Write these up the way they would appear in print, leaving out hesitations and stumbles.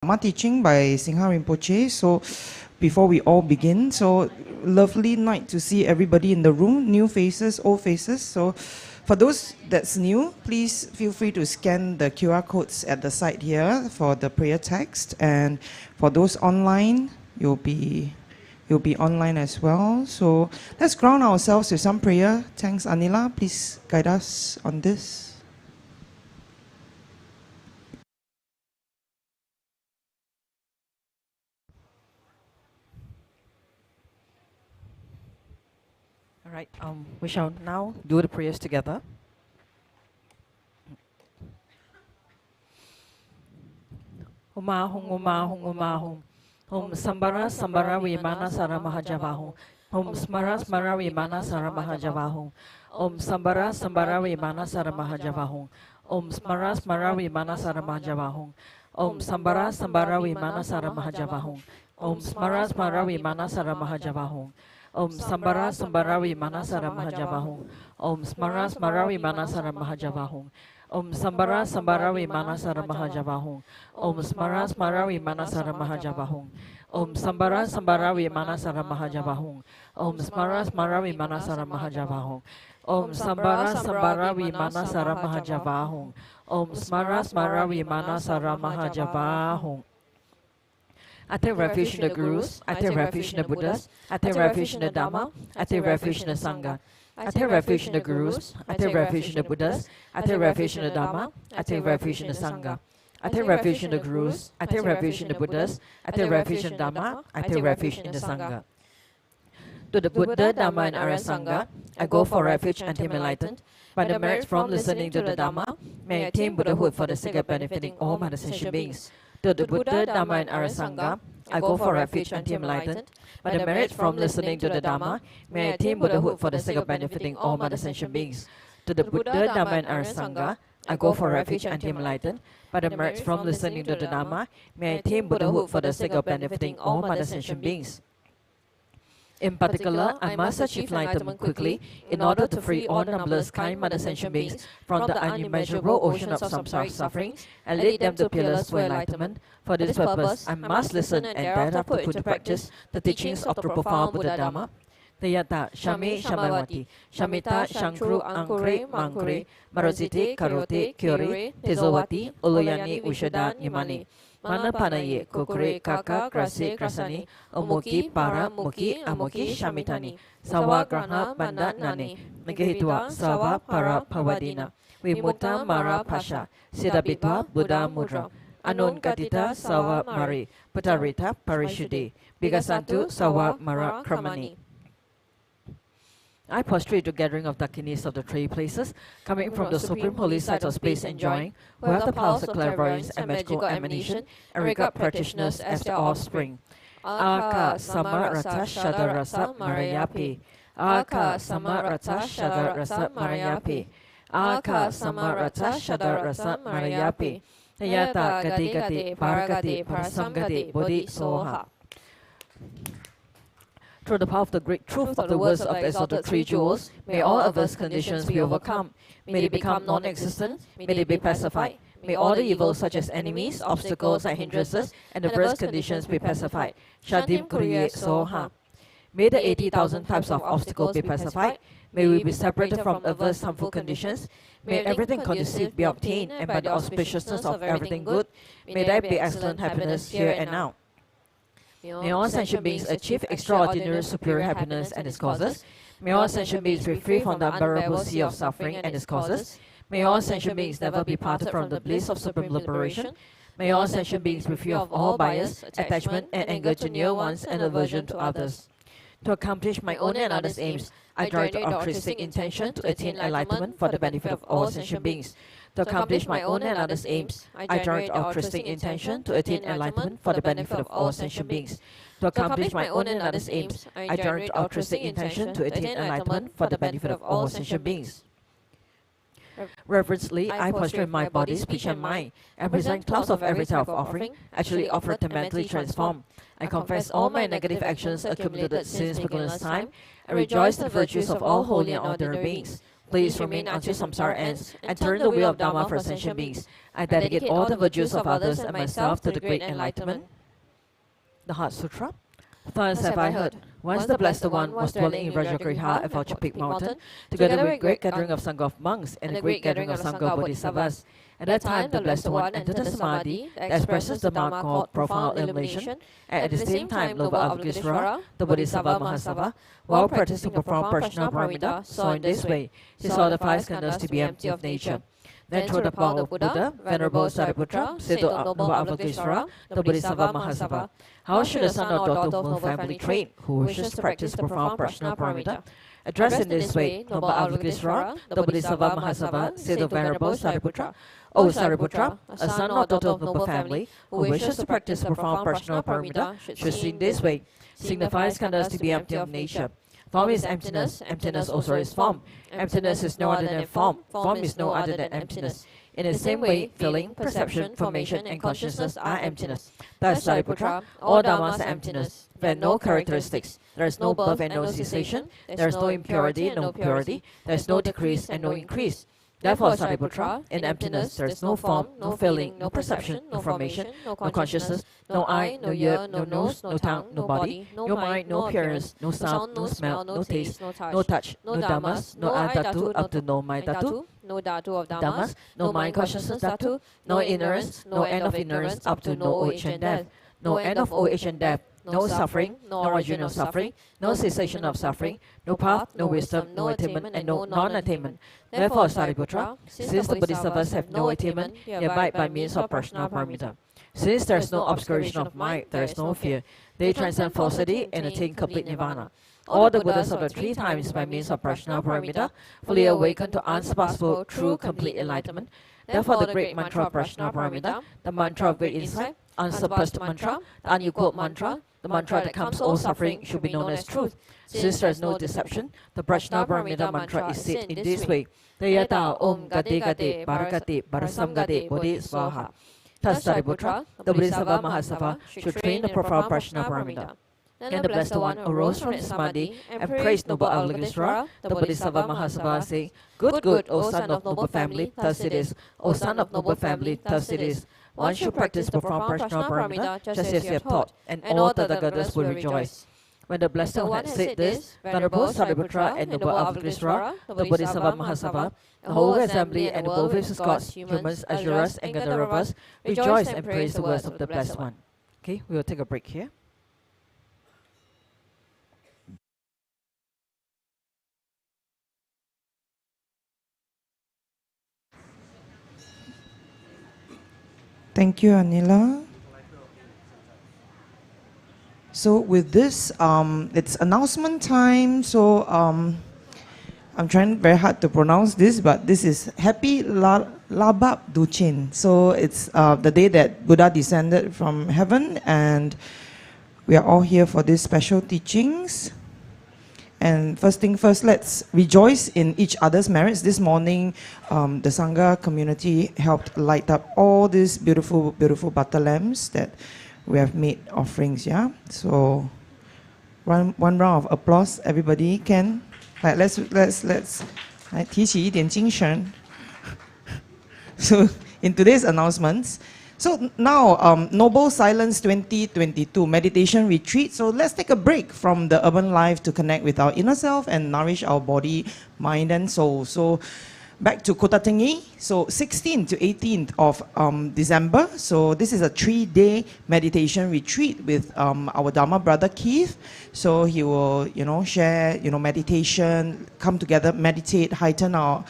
Dharma teaching by Singha Rinpoche. So before we all begin, so lovely night to see everybody in the room, new faces, old faces. So for those that's new, please feel free to scan the QR codes at the side here for the prayer text. And for those online, you'll be online as well. So let's ground ourselves with some prayer. Thanks, Anila. Please guide us on this. All right, we shall now do the prayers together. Umahung, umahung, umahung. Om Sambara Sambara Vimana Sara Mahajavahum. Om Smara Smara Vimana Sara Mahajavahum. Om Sambara Sambara Vimana Sara Mahajavahum. Om Smara Smara Vimana Sara Mahajavahum. Om Sambara Sambara Vimana Sara Mahajavahum. Om Smara Smara Vimana Sara Mahajavahum. Om Sambara Sambara Vimana Sara Mahajavahum. Om Smara Smara Vimana Sara Mahajavahum. Om Sambara Sambara Vimana Sara Mahajavahum. Om Smara Smara Vimana Sara Mahajavahum. Om Sambara Sambara Vimana Sara Mahajavahum. Om Smara Smara Vimana Sara Mahajavahum. Om Sambara Sambara Vimana Sara Mahajavahum. Om Smara Smara Vimana Sara Mahajavahum. I take refuge in the Gurus, I take refuge in the Buddhas, I take refuge in the Dhamma, I take refuge in the Sangha. I take refuge in the Gurus, I take refuge in the Buddhas, I take refuge in the Dhamma, I take refuge in the Sangha. I take refuge in the Gurus, I take refuge in the Buddhas, I take refuge in the Dhamma, I take refuge in the Sangha. To the Buddha, Dhamma and Arya Sangha, I go for refuge and am enlightened. By the merits from listening to the Dhamma, may I attain Buddhahood for the sake of benefiting all my sentient beings. To the Buddha, Dhamma and Arya Sangha, I go for refuge and am enlightened. By the merits from listening to the Dhamma, may I attain Buddhahood for the sake of benefiting all my sentient beings. To the Buddha, Dhamma and Arya Sangha, I go for refuge and am enlightened. By the merits from listening to the Dhamma, may I attain Buddhahood for the sake of benefiting all my sentient beings. In particular, I must achieve enlightenment quickly in order to free all numberless kind mother sentient beings from the unimmeasurable ocean of samsara suffering and lead them to pillars for enlightenment. For this purpose, I must listen and thereafter put into practice the teachings of the profound Buddha Dhamma. Tayata Shami Shamawati Shamita Shankru Ankre Mankre Marositi Karote Kyori Tezawati Uluyani Ushada Yamani Mana Panaye Kokure Kaka Krasi Krasani Omuki Para Muki Amuki Shamitani Sawa Graha Banda Nane Nagahitwa Sawa Para Pavadina Vimuta Mara Pasha Sidabitwa Buddha Mudra Anon Katita Sawa Mari Putarita Parishudi Bigasantu Sawa Mara Kramani. I prostrate to gathering of Dakinis of the three places, coming from the supreme holy sites of space enjoying, who have the powers of clairvoyance and magical emanation, and regard practitioners as their offspring. Aka Samarata Shadarasa Marayapi. Aka Samarata Shadarasa Marayapi. Aka Samarata Shadarasa Marayapi. Yata Gati Gati Paragati Parasamgati Bodhi Soha. Through the power of the great truth of the words of the exalted three jewels, may all adverse conditions be overcome. May they become non-existent. May they be pacified. May all the evils such as enemies, obstacles and hindrances and adverse conditions be pacified. Shadim Kuriye Soha. May the 80,000 types of obstacles be pacified. May we be separated from adverse harmful conditions. May everything conducive be obtained, and by the auspiciousness of everything good, may there be excellent happiness here and now. May all sentient beings achieve extraordinary superior happiness and its causes. May all sentient beings be free from the unbearable sea of suffering and its causes. May all sentient beings never be parted from the bliss of supreme liberation. May all sentient beings be free of all bias, attachment, and anger to near ones and aversion to others. To accomplish my own and others' aims, I join the altruistic intention to attain enlightenment for the benefit of all sentient beings. To accomplish my own and others' aims, I join the altruistic intention to attain enlightenment for the benefit of all sentient beings. To accomplish my own and others' aims, I join the altruistic intention to attain enlightenment for the benefit of all sentient beings. Reverently, I prostrate my body, speech, and mind, and present clouds of every type of offering, actually offered to mentally transform. I confess all my negative actions accumulated since beginner's time, and rejoice in the virtues of all holy and ordinary beings. Please remain until samsara ends and turn the wheel of Dharma for sentient beings. I dedicate all the virtues of others and myself to the great enlightenment. The Heart Sutra. Thus have I heard. Once the Blessed One was dwelling in Rajagriha at Vulture Mountain, together with great gathering of Sangha of monks and a great gathering of Sangha of bodhisattvas. At that time, the Blessed One entered the Samadhi that expresses the mark called profound illumination, and at the same time, Lhabab Duchen, the Bodhisattva Mahasava, while practicing profound Prajna Paramita, saw in this way. He saw the five skandhas to be empty of nature. Then through the power of Buddha, Venerable Sariputra said to Noble Avalokiteshvara, the Bodhisattva Mahasava, how should a son or daughter of noble family train who wishes to practice profound Prajna Paramita? Addressed in this way, Noble Avalokiteshvara, the Bodhisattva Mahasava said to Venerable Sariputra, O Sariputra, a son or daughter of noble family who wishes to practice profound Prajna Paramita should see in this way, signifies skandhas to be empty of nature. Form is emptiness, emptiness also is form. Emptiness is no other than form, form is no other than emptiness. In the same way, feeling, perception, formation, and consciousness are emptiness. Thus, Sariputra, all dhammas are emptiness. There are no characteristics. There is no birth and no cessation. There is no impurity and no purity. There is no decrease and no increase. Therefore, Sariputra, in emptiness there is no form, no feeling, no perception, no formation, no consciousness, no eye, no ear, no nose, no tongue, no body, no mind, no appearance, no sound, no smell, no taste, no touch, no dhammas, no adhatu up to no mind dhatu, no dhatu of dhammas, no mind consciousness dhatu, no ignorance, no end of ignorance up to no old age and death, no end of old age and death, no suffering, no origin of suffering, no cessation of suffering, no path, no wisdom, no attainment, and no non-attainment. Therefore, Sariputra, since the Bodhisattvas have no attainment, they abide by means of Prajna Paramita. Since there is no obscuration of mind, there is no fear. They transcend falsity and attain complete nirvana. All the Buddhas of the three times by means of Prajna Paramita fully awaken to unsurpassable, true, complete enlightenment. Therefore, the great mantra of Prajna Paramita, the mantra of great insight, unsurpassed mantra, the unequaled mantra, the mantra that calms all suffering should be known as truth. Since there is no deception, the Prajna Paramita mantra is said in this way. Tayata Om Gade Gade Bharakate Bharasam Gade Bodhi Svaha. Thus, Sariputra, the Bodhisattva Mahasava, should train the profound Prajna Paramita. Then the Blessed One arose from his samadhi and praised Noble Avalokiteshvara, the Bodhisattva Mahasava, saying, Good, good, O son of noble family, thus it is. O son of noble family, thus it is. One should practice profound Prajna Paramita just as you have taught, and all Tathagatas will rejoice. When the Blessed One had said this, Venerable Sariputra and Noble Avalokiteshvara, the Bodhisattva Mahasava, the whole assembly and the Bodhisattvas, gods, humans, asuras, and Gandharvas rejoiced and praised the words of the Blessed One. Okay, we will take a break here. Thank you, Anila. So with this, it's announcement time. So I'm trying very hard to pronounce this, but this is Happy Lhabab Duchen. So it's the day that Buddha descended from heaven, and we are all here for these special teachings. And first thing first, let's rejoice in each other's merits. This morning, the Sangha community helped light up all these beautiful, beautiful butter lamps that we have made offerings. Yeah. So, one round of applause, everybody can. Let's 来提起一点精神. So, in today's announcements. So now, Noble Silence 2022 meditation retreat. So let's take a break from the urban life to connect with our inner self and nourish our body, mind, and soul. So back to Kota Tinggi. So 16th to 18th of December. So this is a 3-day meditation retreat with our Dharma brother Keith. So he will, share, meditation, come together, meditate, heighten our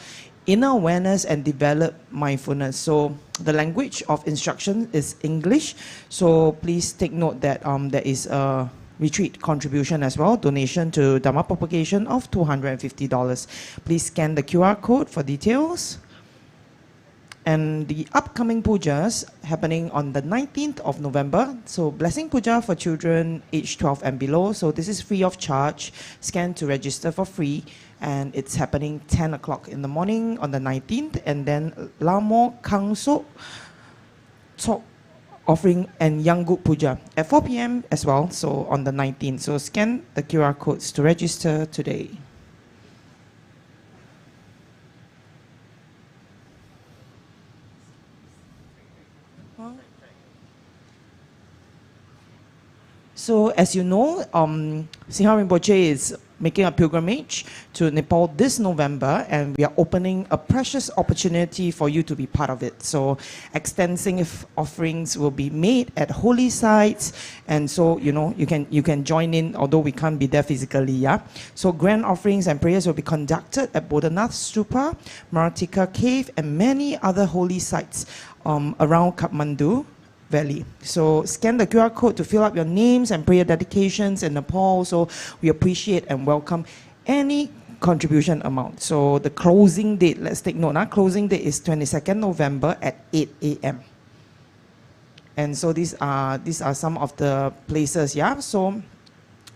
inner awareness and develop mindfulness. So the language of instruction is English. So please take note that there is a retreat contribution as well, donation to Dharma propagation of $250. Please scan the QR code for details. And the upcoming pujas happening on the 19th of November. So blessing puja for children aged 12 and below. So this is free of charge. Scan to register for free. And it's happening 10 o'clock in the morning on the 19th. And then Lamo Kangso Talk offering and Yanggut Puja at 4 p.m. as well. So on the 19th. So scan the QR codes to register today. So as you know, Singha Rinpoche is making a pilgrimage to Nepal this November, and we are opening a precious opportunity for you to be part of it. So extensive offerings will be made at holy sites, and so you can join in, although we can't be there physically. Yeah. So grand offerings and prayers will be conducted at Bodhanath Stupa, Maratika Cave, and many other holy sites around Kathmandu Valley. So scan the QR code to fill up your names and prayer dedications in Nepal. So we appreciate and welcome any contribution amount. So the closing date, let's take note. Closing date is 22nd November at 8 a.m. And so these are some of the places. Yeah. So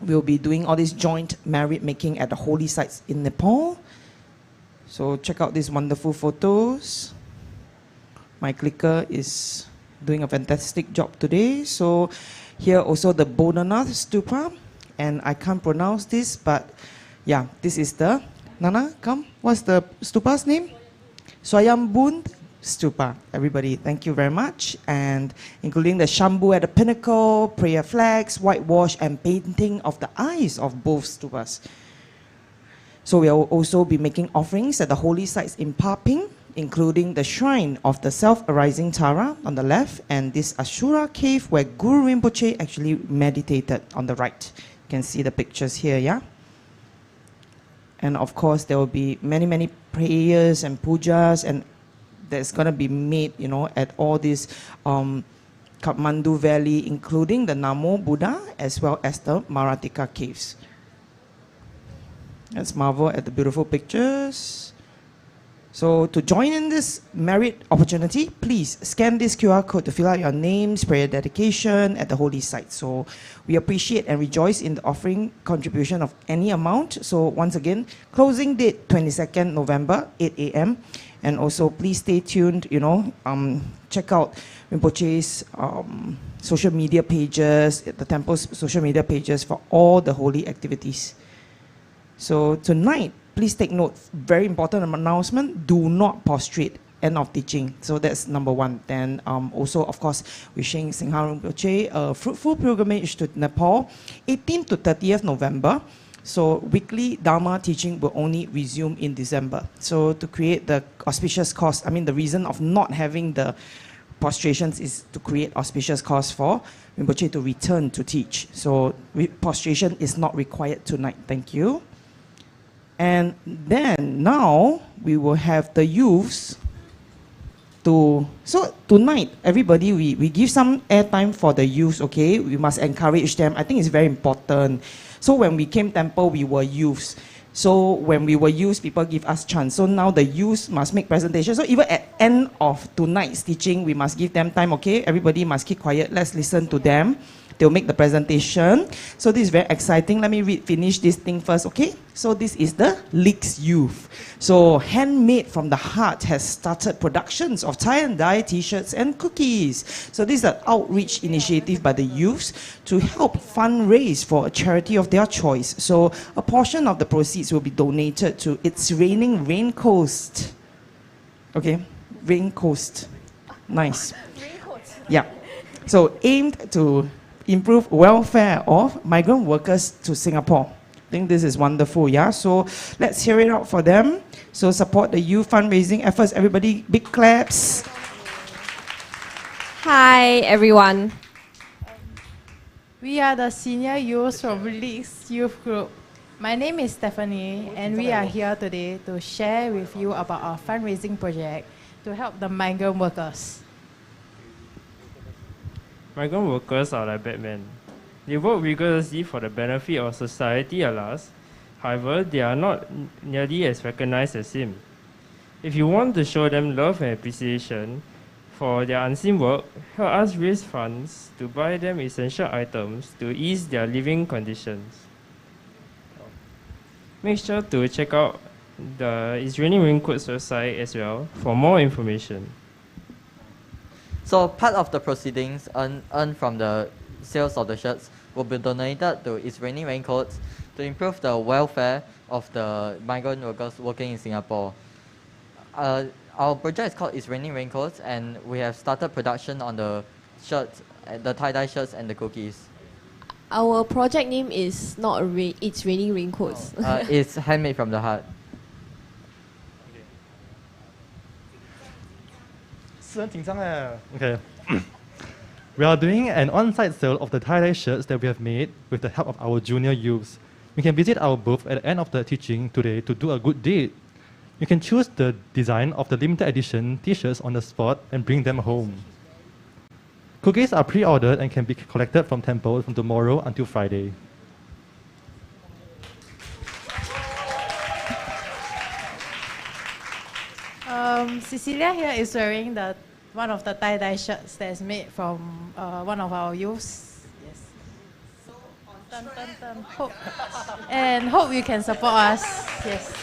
we'll be doing all this joint merit making at the holy sites in Nepal. So check out these wonderful photos. My clicker is doing a fantastic job today. So here also the Bodhanath Stupa, and I can't pronounce this, but yeah, this is the, Nana, come, what's the stupa's name? Swayambund Stupa. Everybody, thank you very much. And including the Shambhu at the pinnacle, prayer flags, whitewash, and painting of the eyes of both stupas. So we'll also be making offerings at the holy sites in Paping, including the shrine of the self-arising Tara on the left, and this Ashura cave where Guru Rinpoche actually meditated on the right. You can see the pictures here, yeah? And of course, there will be many, many prayers and pujas, and that's going to be made, at all these Kathmandu Valley, including the Namo Buddha, as well as the Maratika caves. Let's marvel at the beautiful pictures. So to join in this merit opportunity, please scan this QR code to fill out your names, prayer dedication at the holy site. So we appreciate and rejoice in the offering contribution of any amount. So once again, closing date 22nd November, 8 a.m. And also please stay tuned, check out Rinpoche's social media pages, the temple's social media pages for all the holy activities. So tonight, please take note, very important announcement, do not prostrate, end of teaching. So that's number one. Then also, of course, wishing Singha Rinpoche a fruitful pilgrimage to Nepal, 18th to 30th November. So weekly Dharma teaching will only resume in December. So to create the auspicious cause, the reason of not having the prostrations is to create auspicious cause for Rinpoche to return to teach. So prostration is not required tonight. Thank you. And then now we will have the youths so tonight, everybody, we give some airtime for the youths, okay? We must encourage them. I think it's very important. So when we came temple, we were youths. So when we were youths, people give us chance. So now the youths must make presentations. So even at end of tonight's teaching, we must give them time, okay? Everybody must keep quiet. Let's listen to them. They'll make the presentation. So this is very exciting. Let me finish this thing first, okay? So this is the Leaks Youth. So Handmade from the Heart has started productions of tie and dye t-shirts and cookies. So this is an outreach initiative by the youths to help fundraise for a charity of their choice. So a portion of the proceeds will be donated to It's Raining Rain Coast. Okay, Rain Coast. Nice. Yeah. So aimed to improve welfare of migrant workers to Singapore. I think this is wonderful, yeah? So let's hear it out for them. So support the youth fundraising efforts. Everybody, big claps. Hi, everyone. We are the senior youth from Leaks Youth Group. My name is Stephanie, and we are here today to share with you about our fundraising project to help the migrant workers. Migrant workers are like Batman. They work rigorously for the benefit of society at last. However, they are not nearly as recognized as him. If you want to show them love and appreciation for their unseen work, help us raise funds to buy them essential items to ease their living conditions. Make sure to check out the It's Raining Raincoats website as well for more information. So part of the proceedings earned from the sales of the shirts will be donated to It's Raining Raincoats to improve the welfare of the migrant workers working in Singapore. Our project is called It's Raining Raincoats, and we have started production on the shirts, the tie-dye shirts and the cookies. Our project name is not it's raining raincoats. It's handmade from the heart. 是很紧张哎。Okay. We are doing an on-site sale of the tie-dye shirts that we have made with the help of our junior youths. You can visit our booth at the end of the teaching today to do a good deed. You can choose the design of the limited edition t-shirts on the spot and bring them home. Cookies are pre-ordered and can be collected from temple from tomorrow until Friday. Cecilia here is wearing one of the tie-dye shirts that is made from one of our youths. Yes. So dun, dun, dun. Hope you can support us. Yes.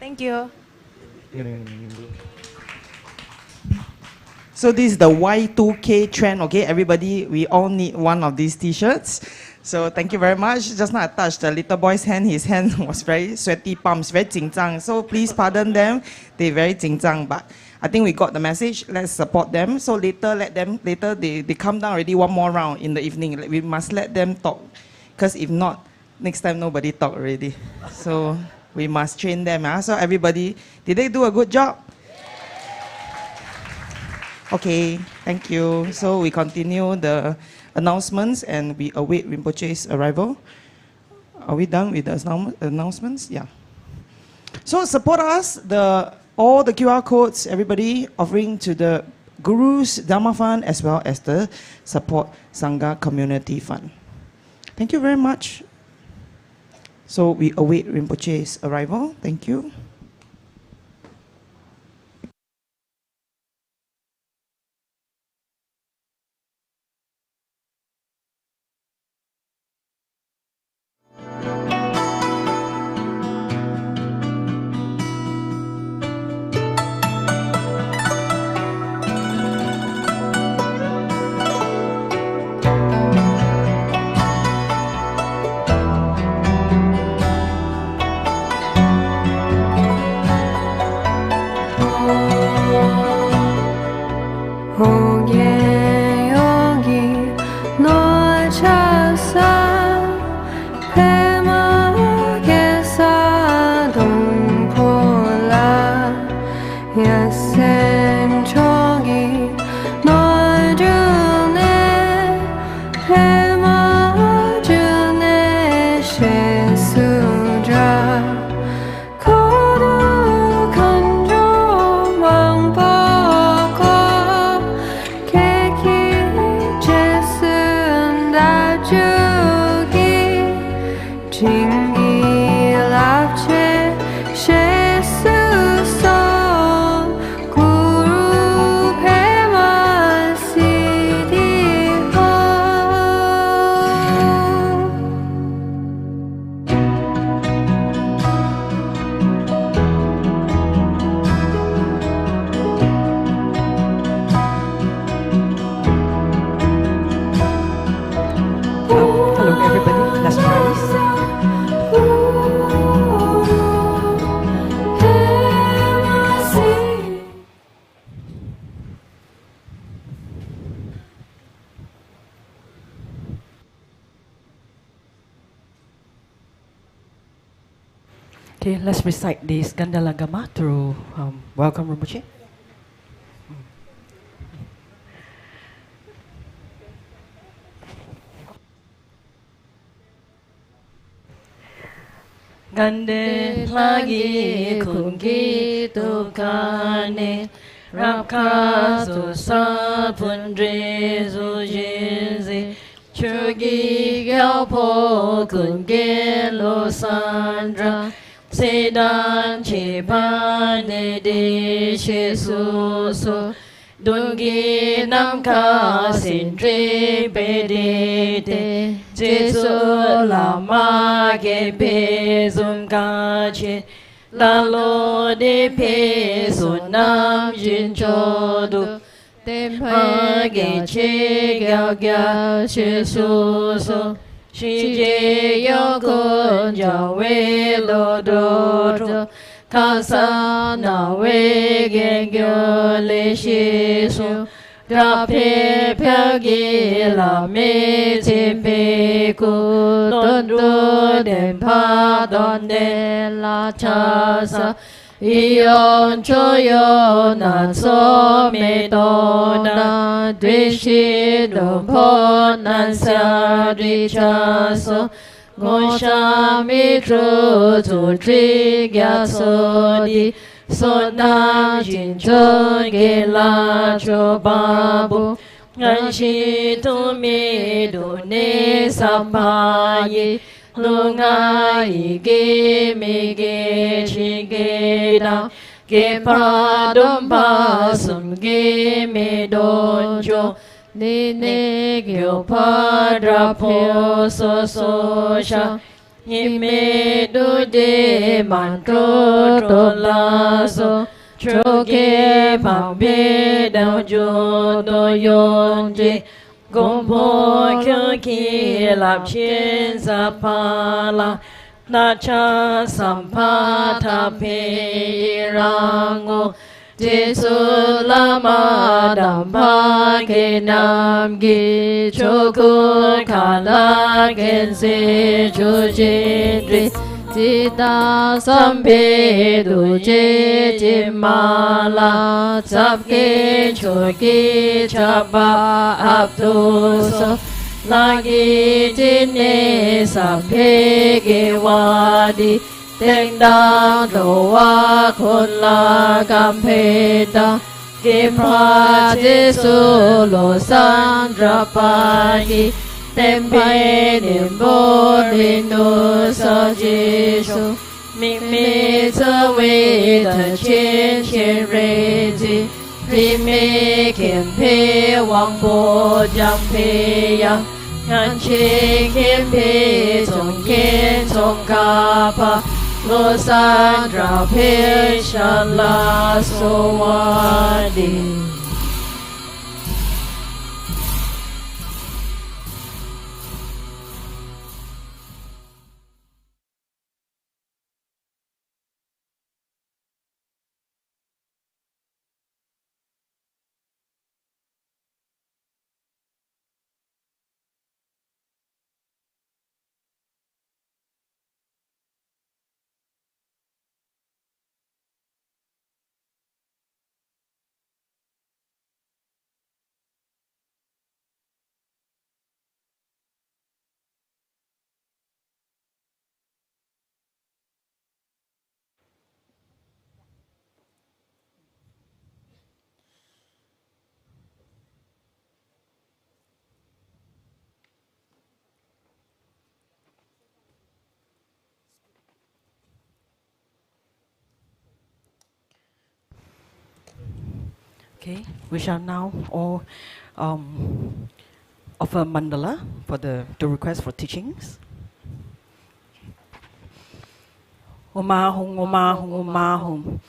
Thank you. So this is the Y2K trend, okay? Everybody, we all need one of these t-shirts. So thank you very much. Just now I touched the little boy's hand. His hand was very sweaty palms, very 紧张. So please pardon them. They very 紧张, but I think we got the message. Let's support them. So later, they come down already one more round in the evening. We must let them talk. Because if not, next time nobody talk already. So we must train them. So everybody, did they do a good job? Okay, thank you. So we continue the announcements and we await Rinpoche's arrival. Are we done with the announcements? Yeah. So support us, all the QR codes, everybody offering to the Guru's Dharma Fund as well as the Support Sangha Community Fund. Thank you very much. So we await Rinpoche's arrival. Thank you. Okay, let's recite this Gandalagama to welcome Rinpoche. Gande lagi kungi tukane Rapka su sapundre su jinzi Chugi gyalpo kungi lo sandra Sedan chipane de she su su Dungi namka sindri pedite Jesu lama ke pe zungache Lalo de pe sunam jin chodu Tempa ge che gyao gyao she su su Shi je yo kun jawe lo do do Kasa na we gen gyo le shi su tra phe pheo gi la me chi pe ku tôn du đền pha tôn đê la cha sa yon cho yo na so me do na dwe shi do pho nan sa ri cha so ngô sa mi tru tu tri gya so di so na jin cho ge la cho ba bu ngan shi tu mi do ne sa pa yi lu nga yi ge mi ge chi ge da ge pa dum pa sum ge mi don jo ni ne gyo pa dra po so so sha hi me du de man tro to la so tro ke pa be dao jo do yong ji gong po kyo ki lap chin sa pa la na cha sam pa tha pe rang o Jesu lama dhamma ke nam gi choku kala ken se chu jindri Jita sampe du je jimala sabke choki chapa abdu so lagi jine sampe ge wadi Tên đa đồ wa khôn la cam phê đa Kim hoa chế su lô san ra pa yi Tên bê niệm bố đi nu sa jê su Mi mi sơ vi tờ chiên chiên rê ji Ri mi kim phê wang bố jang phê yang Ngan chi kim phê chung kiên chung ka pa Lo Sandra Peshala Sowadi. Okay, we shall now all offer mandala for the request for teachings. Oma hum, oma hum, oma hum.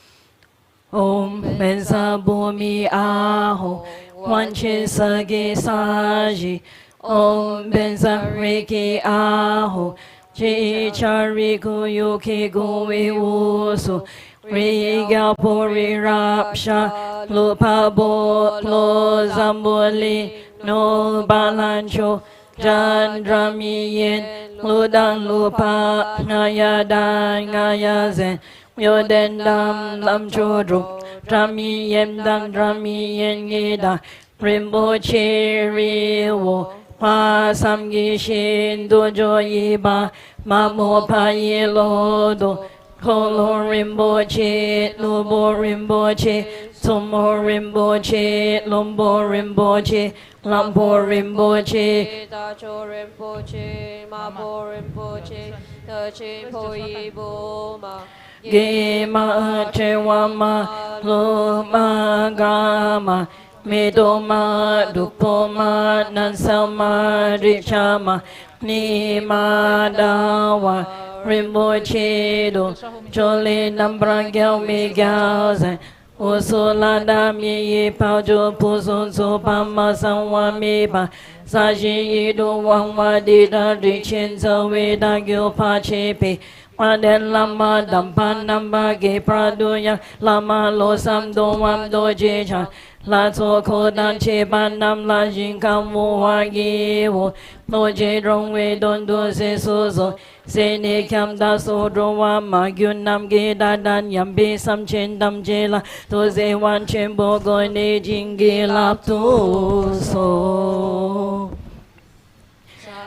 Om benza bumi aho, wanche sage saji. Om benza reki aho, chi chari kuyo ke goe uso. Riga pori rapsha, lo pabo, lo zamboli, no balancho, jandrami yen, lo dan lo pa, ngaya dan ngaya zen, yo den dam lam chodrup, drami yen dan drami yen gida, rimbo chiri wo, pa sam gishin dojo iba, mamo pa yelodo, Kolo Rimboche, Lobo Rimboche, Tomo Rimboche, Lombo Rimboche, Lambo Rimboche, Dacho Rimboche, Mabo Rimboche, Dachi Poibo Ma, Gema Chewama, Loma Gama, Medoma, Dupoma, Nansama, Richama, Nima Dawa. Rimboche do Jolly Nambra Gyao Mi Gyao Zan Usulada Mi Yi Pao Jo Pusun So Pama Sanwa Mi Pa Saji Yi Do Wang Wa Di Da Ri Chin Za We Da Gyo Pa Che Pe Aden lama dampan namba ge praduya lama lo sam do wam do je cha la so ko dan che ban nam la jin kam wo wa ge wo no je rong we don do se so so se ne kyam da so do wa ma gyun nam ge da dan yam be sam chen dam je la to se wan chen bo go ne jing ge lap tu so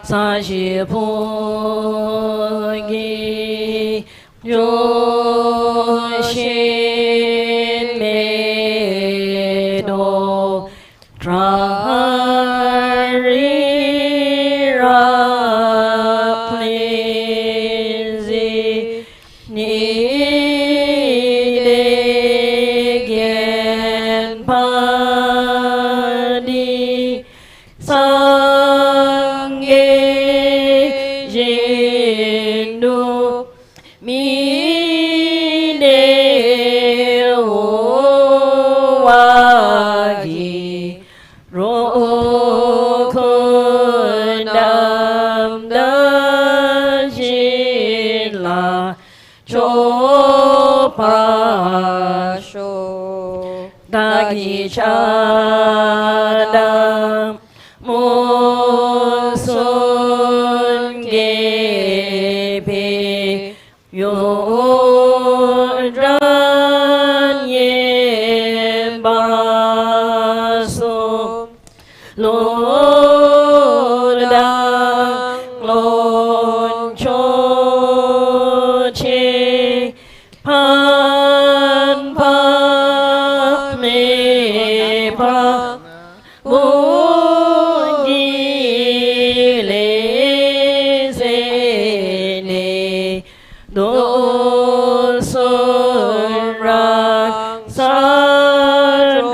sa shi pu gi yo shin me do tra ri ra please ni de gen pa di sang ge jin du mi de o wa gi ro kun nam da jin la cho pa sho da gi cha da mo sun ge pe yo ran ye ba so lo da lo cho che pan pa me pa bu gi le se ne do so ra sa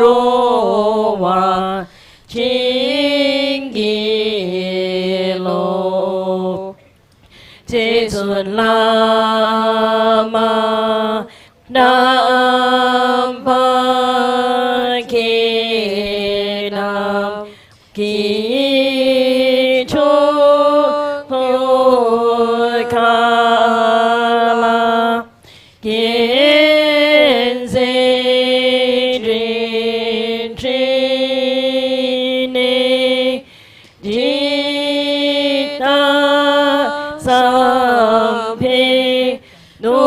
ro wa ching gi lo thế xuân la ma nam pa ki nam ki cho ho ka la kiến se drin trine di ta sam pe no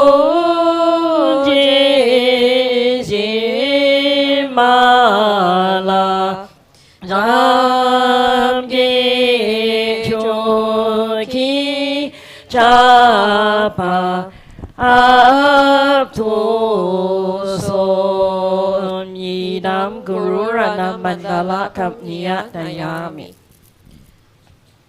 je je ma la ram ge cho ki cha pa áp thu so nhi nam guru rana mandala kapniya dayami.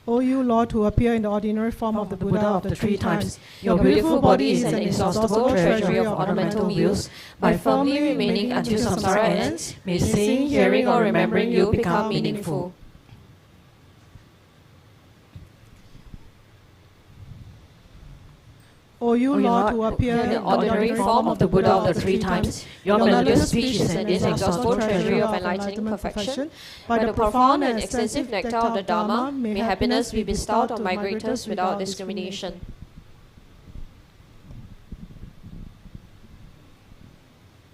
O you Lord, who appear in the ordinary form of the Buddha of the three times, Your beautiful body is an inexhaustible treasury of ornamental views. By firmly remaining until samsara ends, may seeing, hearing, or remembering you become meaningful. O you Lord, who appear In the ordinary form of the Buddha of the three times, your melodious speech is an inexhaustible treasury of enlightening perfection. By the profound and extensive nectar of the Dharma, may happiness be bestowed on migrators without discrimination.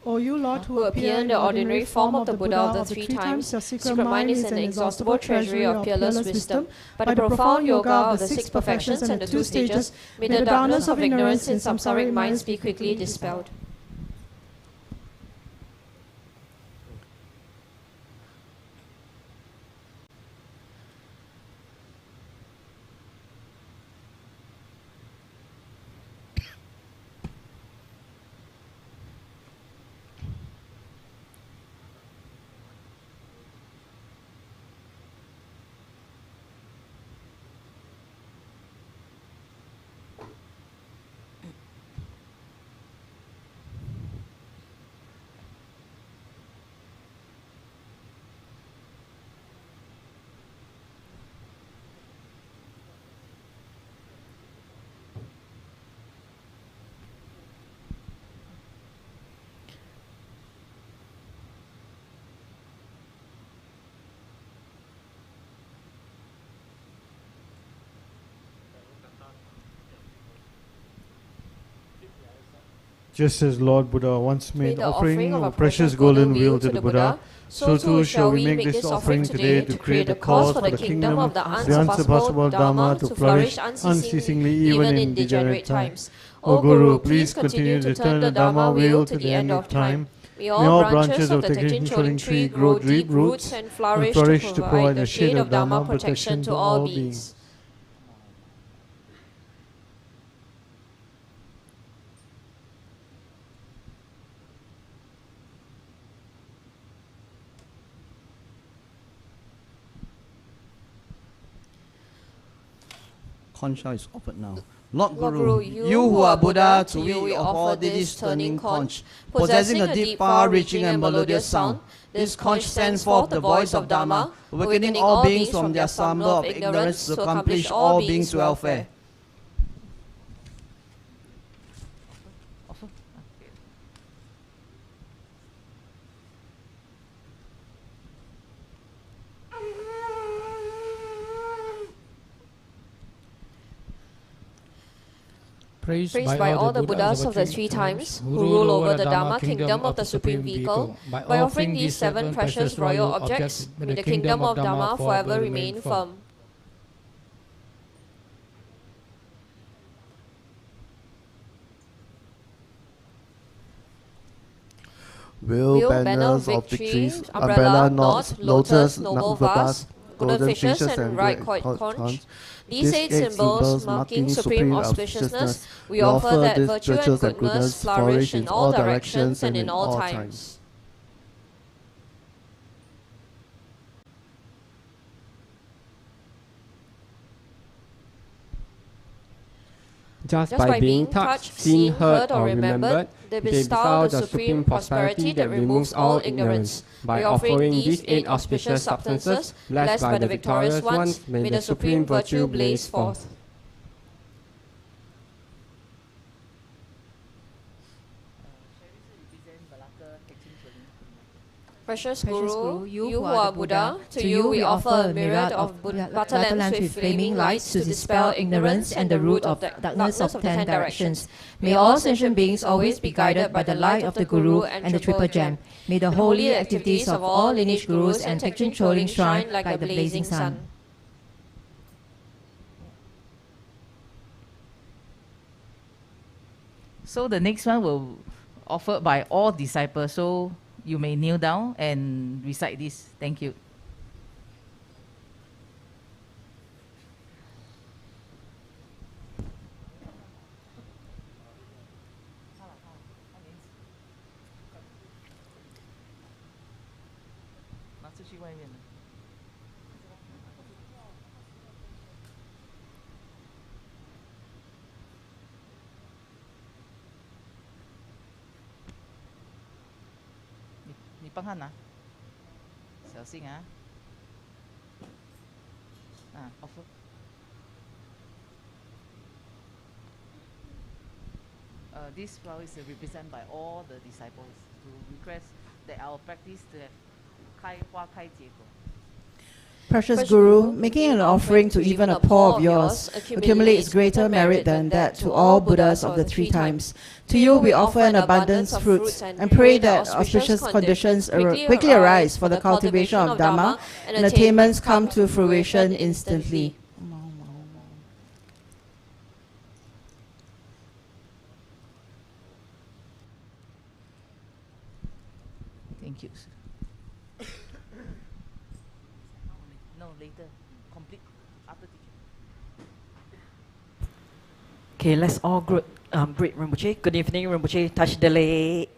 O you Lord, Who appear in the ordinary form of the Buddha of the three times, your secret mind is an inexhaustible treasury of peerless wisdom. By the profound yoga of the six perfections and the two stages, may the darkness of ignorance in samsaric minds be quickly dispelled. Just as Lord Buddha once made made the offering of a precious golden wheel to the Buddha, so too shall we make this offering today to create a cause for the kingdom of the unsurpassable Dharma to flourish unceasingly even in degenerate times. O Guru, please continue to turn the Dharma wheel to the end of time. May all branches of the Teaching tree grow deep roots and flourish to provide the shade of Dharma protection to all beings. Conch is offered now. Lord Lord Guru, Guru, you who are Buddha, to you we offer this turning conch. Possessing a deep, far-reaching and melodious sound, this conch sends forth the voice of Dharma, awakening all beings from their slumber of ignorance to accomplish all beings' welfare. Praised by all the Buddhas of the three times, who rule over the Dharma kingdom of the Supreme Vehicle, by offering these 7 precious royal objects, may the kingdom of Dharma forever remain firm. Will banners of victories, umbrella, knots, lotus, noble vase, golden fishes, and right conch, these 8 symbols marking supreme auspiciousness, we offer that virtue and goodness flourish in all directions and in all times. Just by being touched, seen, heard, or remembered, they bestow the supreme prosperity that removes all ignorance. By offering these 8 auspicious substances, blessed by the victorious ones, may the supreme virtue blaze forth. Precious Guru, you who are Buddha, to you we offer a myriad of butter lamps with flaming lights to dispel ignorance and the root of the darkness of 10 directions. May all sentient beings always be guided by the light of the Guru and the Triple Gem. May the holy activities of all lineage Gurus and Teaching Choling shine like the blazing sun. So the next one will offered by all disciples. So you may kneel down and recite this. Thank you. Offer. This flower is represented by all the disciples to request that our practice to have 开花开结果. Precious Guru, making an offering to even a paw of yours accumulates greater merit than that to all Buddhas of the 3 times. To you we offer an abundance of fruits and pray that auspicious conditions quickly arise for the cultivation of Dhamma and attainments come to fruition instantly. Thank you. No, later. Complete after teaching. Okay, let's all greet Rinpoche. Good evening, Rinpoche. Touch the leg.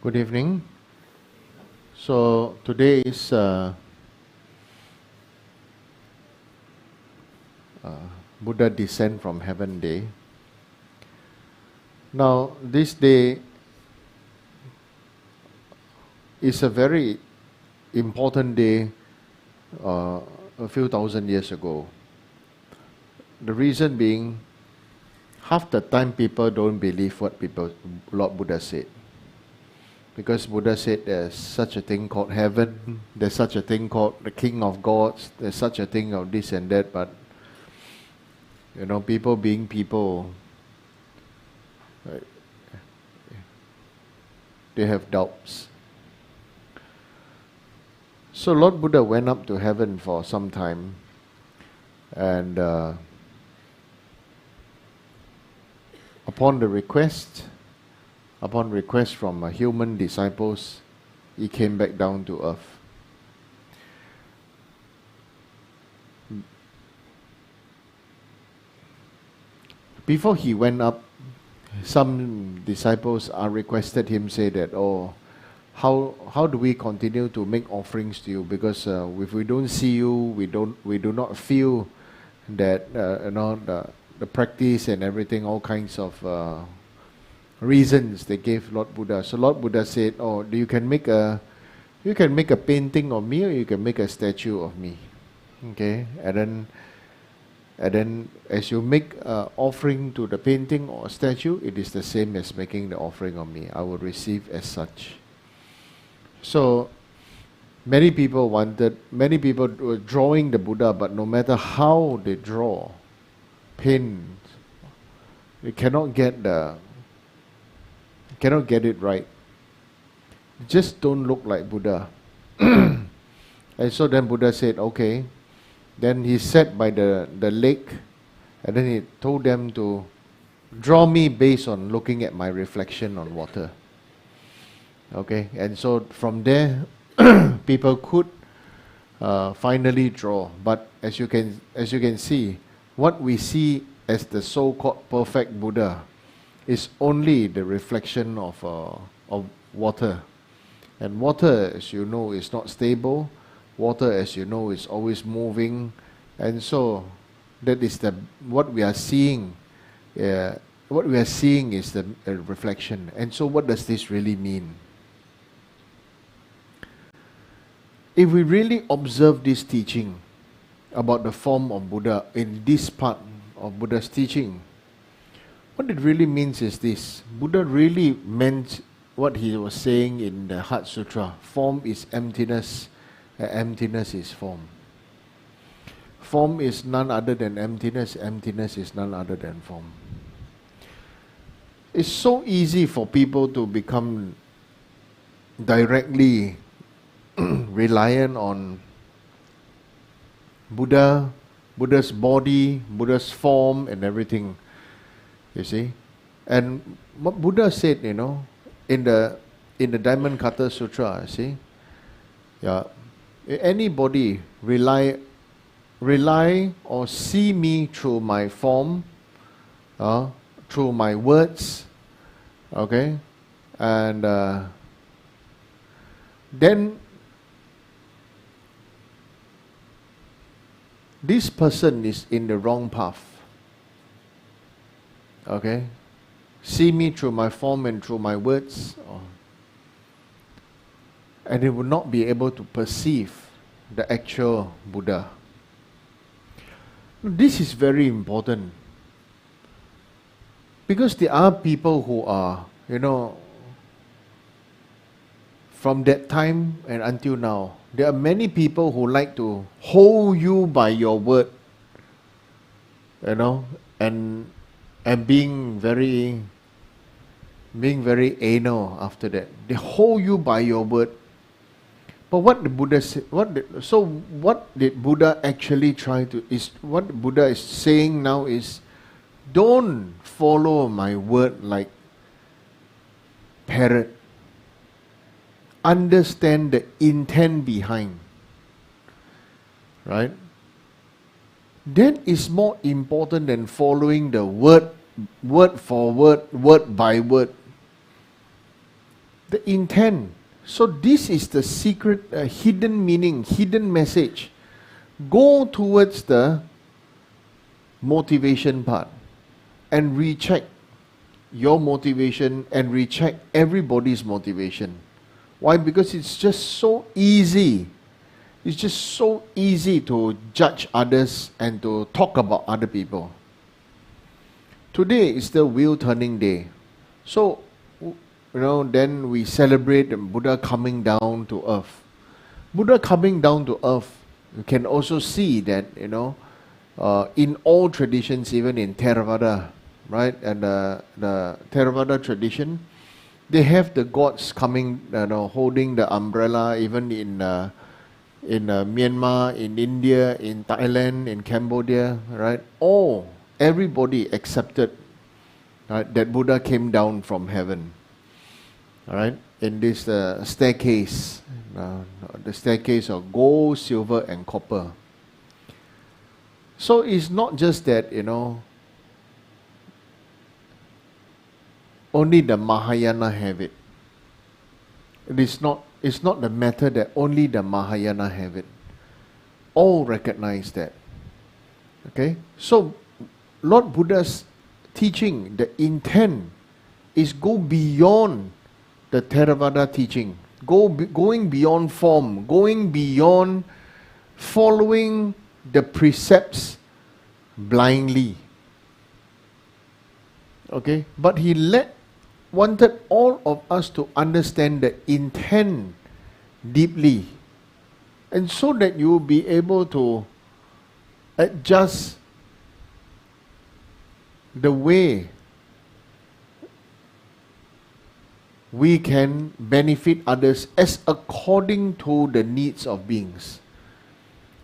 Good evening. So today is Buddha Descent from Heaven Day. Now this day is a very important day a few thousand years ago. The reason being, half the time people don't believe what Lord Buddha said. Because Buddha said there's such a thing called heaven, there's such a thing called the King of Gods, there's such a thing of this and that, but people being people, they have doubts. So Lord Buddha went up to heaven for some time, and upon request from human disciples, he came back down to earth. Before he went up, some disciples requested him, say that, how do we continue to make offerings to you? Because if we don't see you, we do not feel that the practice and everything, all kinds of reasons they gave Lord Buddha. So Lord Buddha said, you can make a painting of me, or you can make a statue of me. Okay, and then as you make an offering to the painting or statue, it is the same as making the offering of me. I will receive as such. So many people were drawing the Buddha, but no matter how they draw, paint, they cannot get it right. Just don't look like Buddha. And so then Buddha said, okay. Then he sat by the lake, and then he told them to draw me based on looking at my reflection on water. Okay, and so from there, people could finally draw. But as you can see, what we see as the so-called perfect Buddha is only the reflection of water. And water, as you know, is not stable. Water, as you know, is always moving. And so that is what we are seeing. What we are seeing is the reflection. And so what does this really mean? If we really observe this teaching about the form of Buddha in this part of Buddha's teaching, what it really means is this. Buddha really meant what he was saying in the Heart Sutra. Form is emptiness, and emptiness is form. Form is none other than emptiness, emptiness is none other than form. It's so easy for people to become directly reliant on Buddha's body, Buddha's form and everything. You see? And what Buddha said, in the Diamond Cutter Sutra, see? Yeah. Anybody rely or see me through my form, through my words, okay? And then this person is in the wrong path. Okay? See me through my form and through my words, and they will not be able to perceive the actual Buddha. This is very important, because there are people who are, from that time and until now, there are many people who like to hold you by your word, and being very anal after that. They hold you by your word. But what the Buddha said, what did Buddha actually try to, what Buddha is saying now is, don't follow my word like parrot. Understand the intent behind. Right? That is more important than following the word for word, word by word. The intent. So this is the secret, hidden meaning, hidden message. Go towards the motivation part and recheck your motivation and recheck everybody's motivation. Why? Because it's just so easy. It's just so easy to judge others and to talk about other people. today is the wheel turning day. So, then we celebrate the Buddha coming down to earth. Buddha coming down to earth, you can also see that, in all traditions, even in Theravada, right? And the Theravada tradition, they have the gods coming, holding the umbrella, even in Myanmar, in India, in Thailand, in Cambodia, right? Everybody accepted, right, that Buddha came down from heaven, all right, in this staircase, the staircase of gold, silver, and copper. So it's not just that, only the Mahayana have it. It's not the matter that only the Mahayana have it. All recognize that. Okay? So, Lord Buddha's teaching, the intent is go beyond the Theravada teaching. Going beyond form, going beyond following the precepts blindly. Okay? But he wanted all of us to understand the intent deeply, and so that you will be able to adjust the way we can benefit others as according to the needs of beings.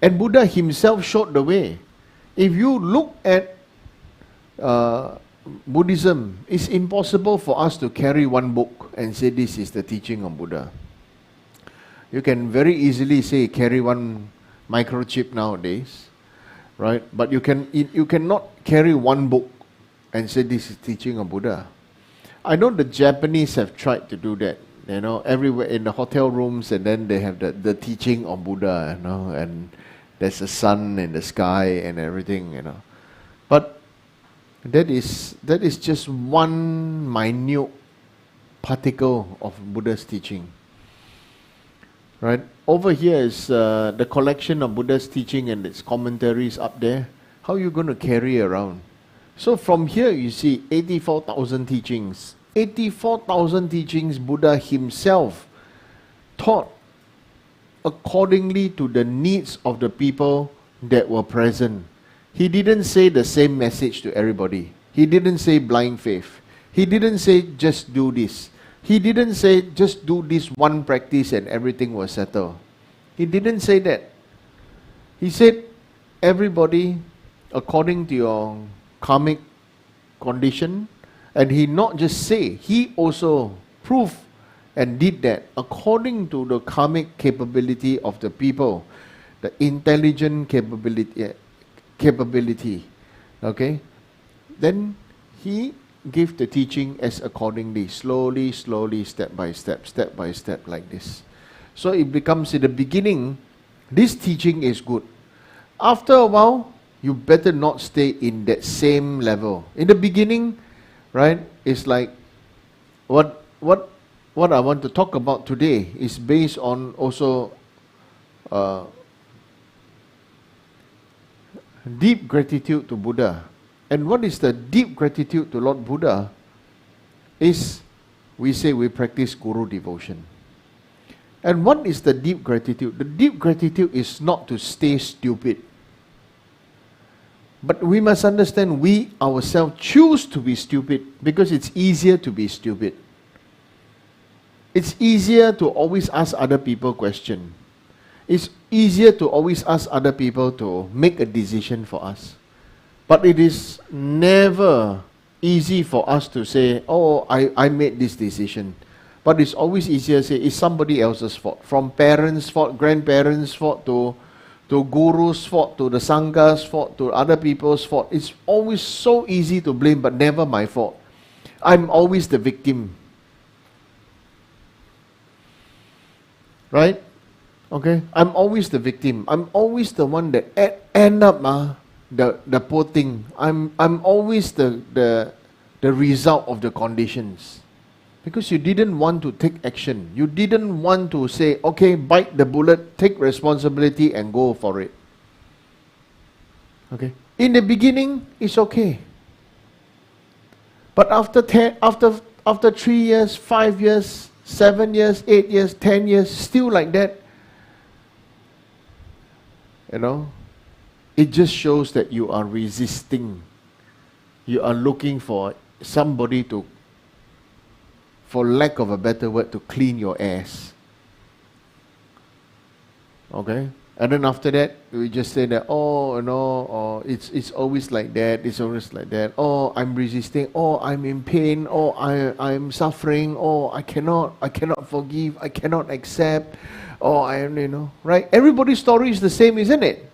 And Buddha himself showed the way. If you look at Buddhism, it's impossible for us to carry one book and say this is the teaching of Buddha. You can very easily say carry one microchip nowadays, right? But you cannot carry one book and say this is teaching of Buddha. I know the Japanese have tried to do that, everywhere in the hotel rooms, and then they have the teaching of Buddha, and there's a sun in the sky and everything, But that is just one minute particle of Buddha's teaching. Right? Over here is the collection of Buddha's teaching and its commentaries up there. How are you going to carry around? So from here you see 84,000 teachings. 84,000 teachings Buddha himself taught accordingly to the needs of the people that were present. He didn't say the same message to everybody. He didn't say blind faith. He didn't say just do this. He didn't say just do this one practice and everything will settle. He didn't say that. He said everybody according to your karmic condition, and he not just say, he also proved and did that according to the karmic capability of the people, the intelligent capability. Okay? Then he gave the teaching as accordingly, slowly, step by step, like this. So it becomes in the beginning, this teaching is good. After a while, you better not stay in that same level. In the beginning, right, it's like what I want to talk about today is based on also deep gratitude to Buddha. And what is the deep gratitude to Lord Buddha is, we say we practice Guru devotion. And what is the deep gratitude? The deep gratitude is not to stay stupid. But we must understand we ourselves choose to be stupid because it's easier to be stupid. It's easier to always ask other people questions. It's easier to always ask other people to make a decision for us. But it is never easy for us to say, oh, I made this decision. But it's always easier to say, it's somebody else's fault. From parents' fault, grandparents' fault, to guru's fault, to the sangha's fault, to other people's fault. It's always so easy to blame, but never my fault. I'm always the victim. Right? Okay? I'm always the victim. I'm always the one that end up the poor thing. I'm always the result of the conditions. Because you didn't want to take action. You didn't want to say, okay, bite the bullet, take responsibility and go for it. Okay? In the beginning, it's okay. But after 3 years, 5 years, 7 years, 8 years, 10 years, still like that, it just shows that you are resisting. You are looking for somebody to, for lack of a better word, to clean your ass. Okay? And then after that, we just say that, it's always like that, it's always like that. Oh, I'm resisting. Oh, I'm in pain. Oh, I'm suffering. Oh, I cannot forgive. I cannot accept. Oh, right? Everybody's story is the same, isn't it?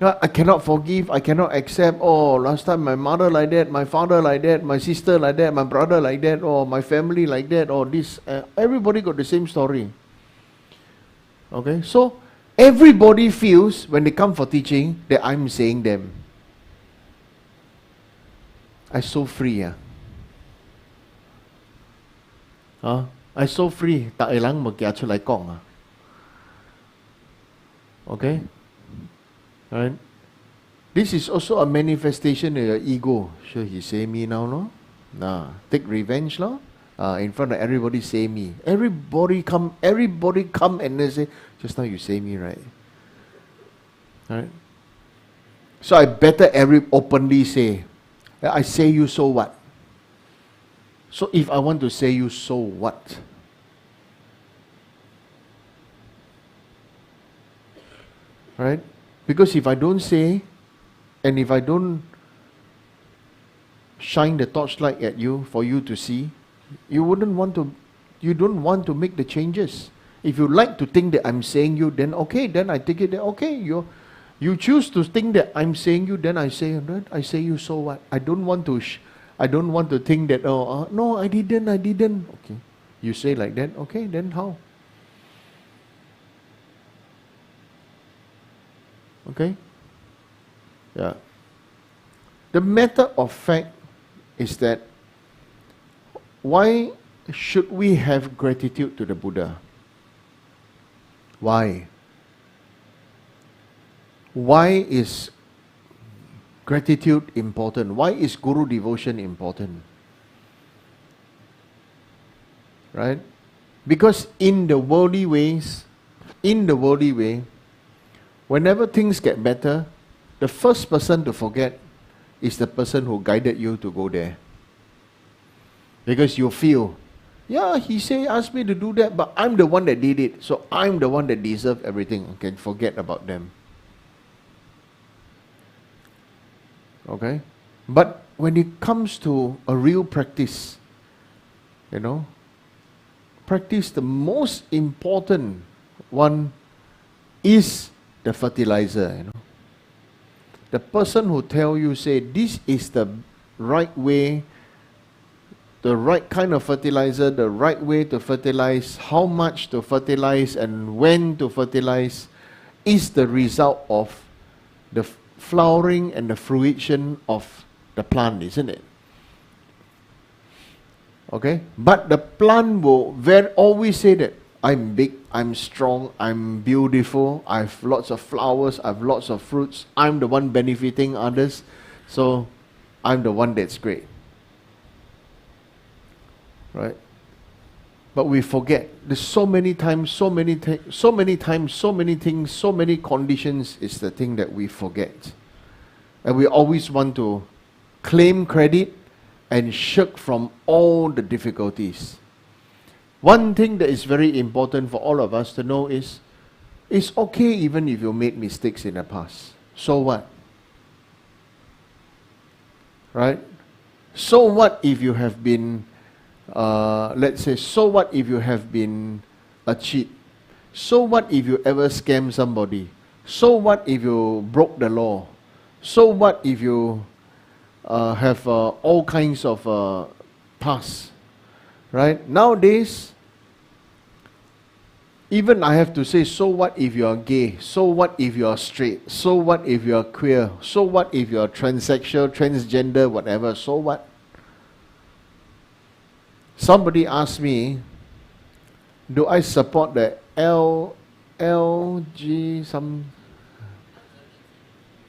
I cannot forgive. I cannot accept. Oh, last time my mother like that, my father like that, my sister like that, my brother like that, or my family like that, or this. Everybody got the same story. Okay, so everybody feels when they come for teaching that I'm saying them. I so free, I so free. Tak ilang magkaya chulay kong. Okay, right? This is also a manifestation of your ego. Sure, he say me now, no? Nah, take revenge, no? In front of everybody, say me. Everybody come and they say, just now you say me, right? Right? So I better openly say, I say you, so what? So if I want to say you, so what? Right? Because if I don't say, and if I don't shine the torchlight at you for you to see, you don't want to make the changes. If you like to think that I'm saying you, then okay, then I take it that okay, you choose to think that I'm saying you, then I say you, so what? I don't want to think that no, I didn't. Okay, you say like that, okay, then how? Okay? Yeah. The matter of fact is that why should we have gratitude to the Buddha? Why? Why is gratitude important? Why is Guru devotion important? Right? Because in the worldly way, whenever things get better, the first person to forget is the person who guided you to go there. Because you feel, he asked me to do that, but I'm the one that did it, so I'm the one that deserves everything. You can forget about them. Okay? But when it comes to a real practice, practice, the most important one is the fertilizer. The person who tell you, say, this is the right way, the right kind of fertilizer, the right way to fertilize, how much to fertilize and when to fertilize, is the result of the flowering and the fruition of the plant, isn't it? Okay? But the plant will always say that, I'm big, I'm strong, I'm beautiful, I have lots of flowers, I have lots of fruits, I'm the one benefiting others, so I'm the one that's great. Right? But we forget, there's so many times, so many things, so many conditions is the thing that we forget. And we always want to claim credit and shirk from all the difficulties. One thing that is very important for all of us to know is, it's okay even if you made mistakes in the past. So what? Right? So what if you have been, let's say, so what if you have been a cheat? So what if you ever scam somebody? So what if you broke the law? So what if you have all kinds of past? Right? Nowadays, even I have to say, so what if you are gay? So what if you are straight? So what if you are queer? So what if you are transsexual, transgender, whatever? So what? Somebody asked me, do I support the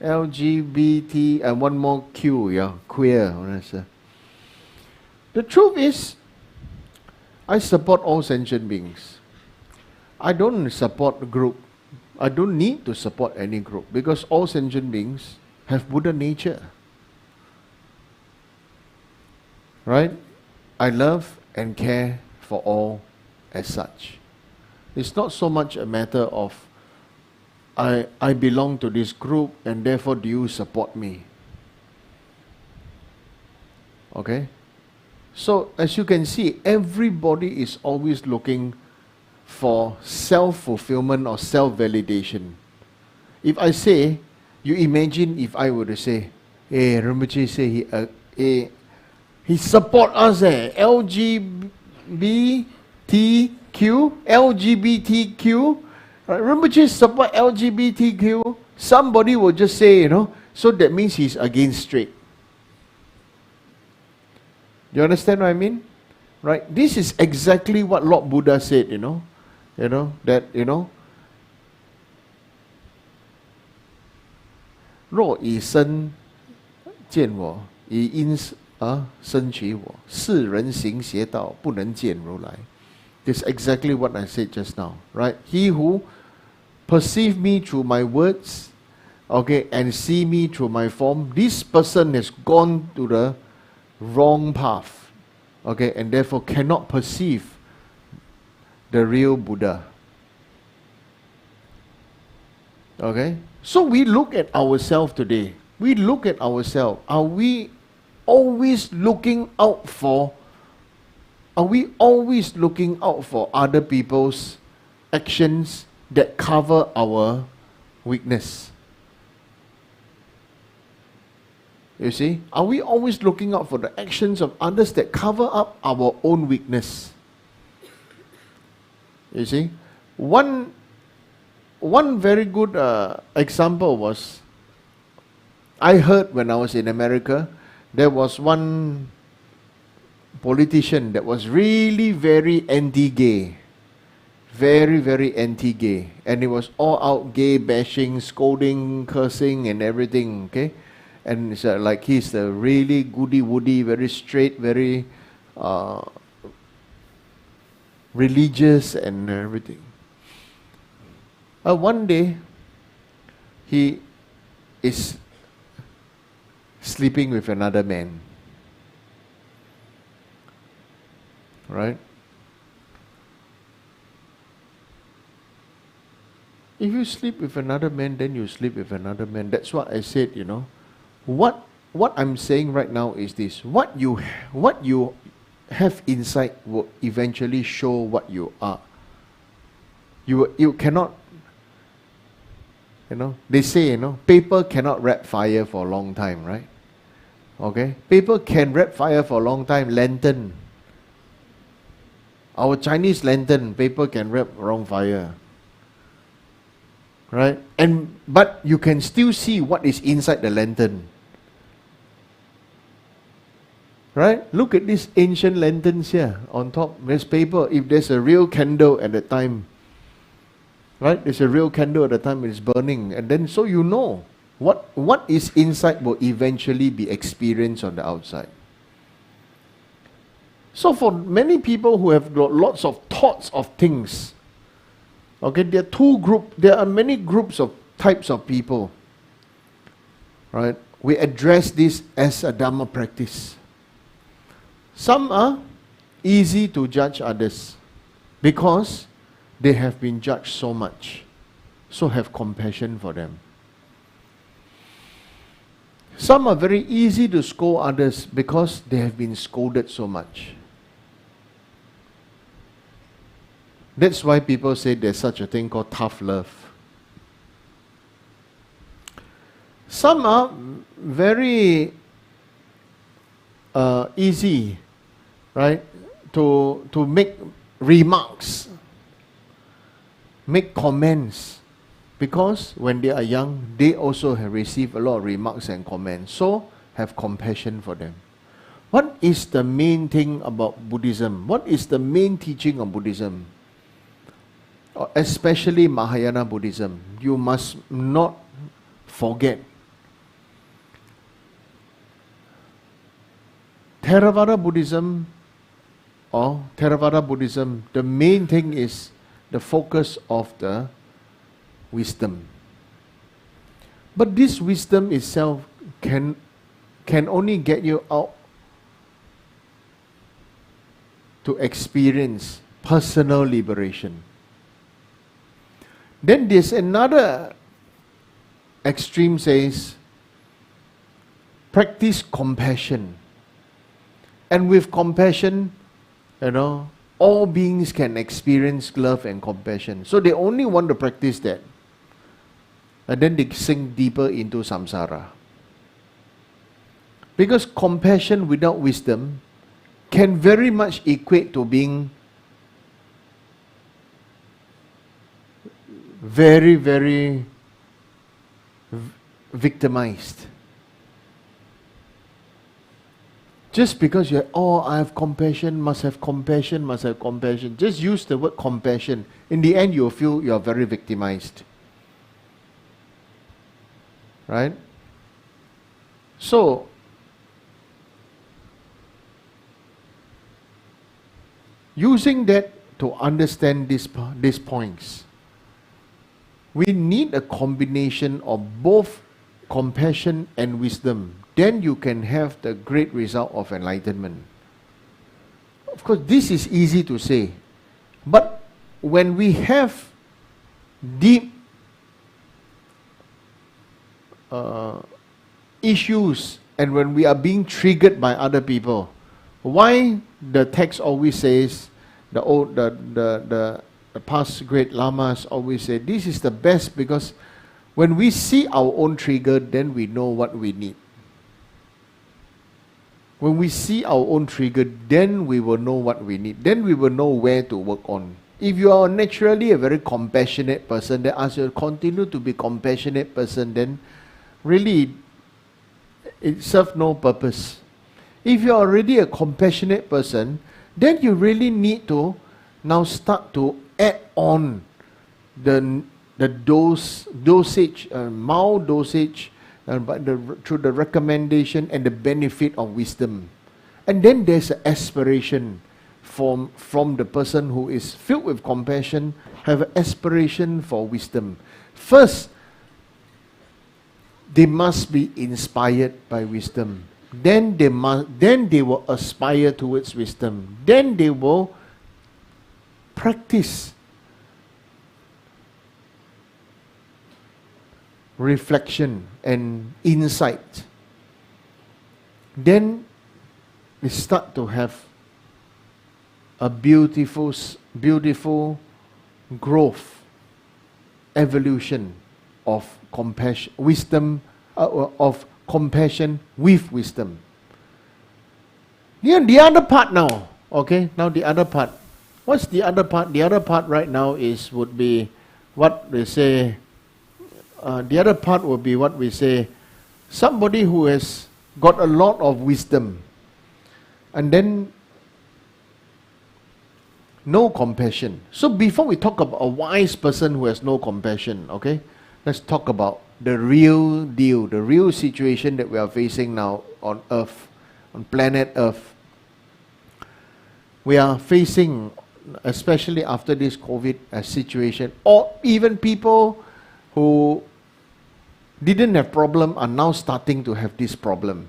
LGBT and one more Q, queer. The truth is, I support all sentient beings. I don't support a group. I don't need to support any group because all sentient beings have Buddha nature. Right? I love and care for all as such. It's not so much a matter of I belong to this group and therefore do you support me. Okay? So as you can see, everybody is always looking for self-fulfillment or self-validation. If I say, you imagine if I were to say, hey, Rinpoche say he support us, LGBTQ. Rinpoche support LGBTQ. Somebody will just say, so that means he's against straight. Do you understand what I mean? Right? This is exactly what Lord Buddha said, that, 若以身见我，以因身取我，世人行邪道，不能见如来。This is exactly what I said just now, right? He who perceive me through my words, okay, and see me through my form, this person has gone to the wrong path, okay, and therefore cannot perceive the real Buddha. Okay? So we look at ourselves today. We look at ourselves. Are we always looking out for other people's actions that cover our weakness? You see? Are we always looking out for the actions of others that cover up our own weakness? You see? One very good example was, I heard when I was in America, there was one politician that was really very anti-gay. Very, very anti-gay. And it was all out gay bashing, scolding, cursing and everything, okay? And it's like he's the really goody-woody, very straight, very religious and everything. One day, he is sleeping with another man. Right? If you sleep with another man, then you sleep with another man. That's what I said, What I'm saying right now is this. What you have inside will eventually show what you are. You cannot, they say, paper cannot wrap fire for a long time, right? Okay? Paper can wrap fire for a long time. Lantern. Our Chinese lantern, paper can wrap around fire. Right? But you can still see what is inside the lantern. Right? Look at these ancient lanterns here. On top, there's paper. If there's a real candle at the time, right? There's a real candle at the time it's burning. And then so you know what is inside will eventually be experienced on the outside. So for many people who have got lots of thoughts of things, okay, there are many groups of types of people. Right? We address this as a Dhamma practice. Some are easy to judge others because they have been judged so much. So have compassion for them. Some are very easy to scold others because they have been scolded so much. That's why people say there's such a thing called tough love. Some are very easy, right, to make remarks, make comments, because when they are young, they also have received a lot of remarks and comments, so have compassion for them. What is the main thing about Buddhism? What is the main teaching of Buddhism? Especially Mahayana Buddhism. You must not forget Theravada Buddhism, the main thing is the focus of the wisdom. But this wisdom itself can only get you out to experience personal liberation. Then there's another extreme, says, practice compassion. And with compassion, all beings can experience love and compassion. So they only want to practice that. And then they sink deeper into samsara. Because compassion without wisdom can very much equate to being very, very victimized. Just because you're, I have compassion, must have compassion, must have compassion. Just use the word compassion. In the end, you'll feel you're very victimized. Right? So, using that to understand these points, we need a combination of both compassion and wisdom. Then you can have the great result of enlightenment. Of course, this is easy to say. But when we have deep issues and when we are being triggered by other people, why the text always says, the past great lamas always say, this is the best, because when we see our own trigger, then we know what we need. When we see our own trigger, then we will know what we need. Then we will know where to work on. If you are naturally a very compassionate person, then as you continue to be compassionate person, then really it serves no purpose. If you are already a compassionate person, then you really need to now start to add on the dosage, mild dosage, through the recommendation and the benefit of wisdom. And then there's an aspiration from the person who is filled with compassion, have an aspiration for wisdom. First, they must be inspired by wisdom. Then they will aspire towards wisdom. Then they will practice reflection and insight. Then we start to have a beautiful growth, evolution of compassion, wisdom, of compassion with wisdom. The other part now, okay? Now the other part. What's the other part? The other part right now would be what they say. The other part would be what we say, somebody who has got a lot of wisdom and then no compassion. So before we talk about a wise person who has no compassion, okay, let's talk about the real deal, the real situation that we are facing now on Earth, on planet Earth. We are facing, especially after this COVID situation, or even people who didn't have problem are now starting to have this problem.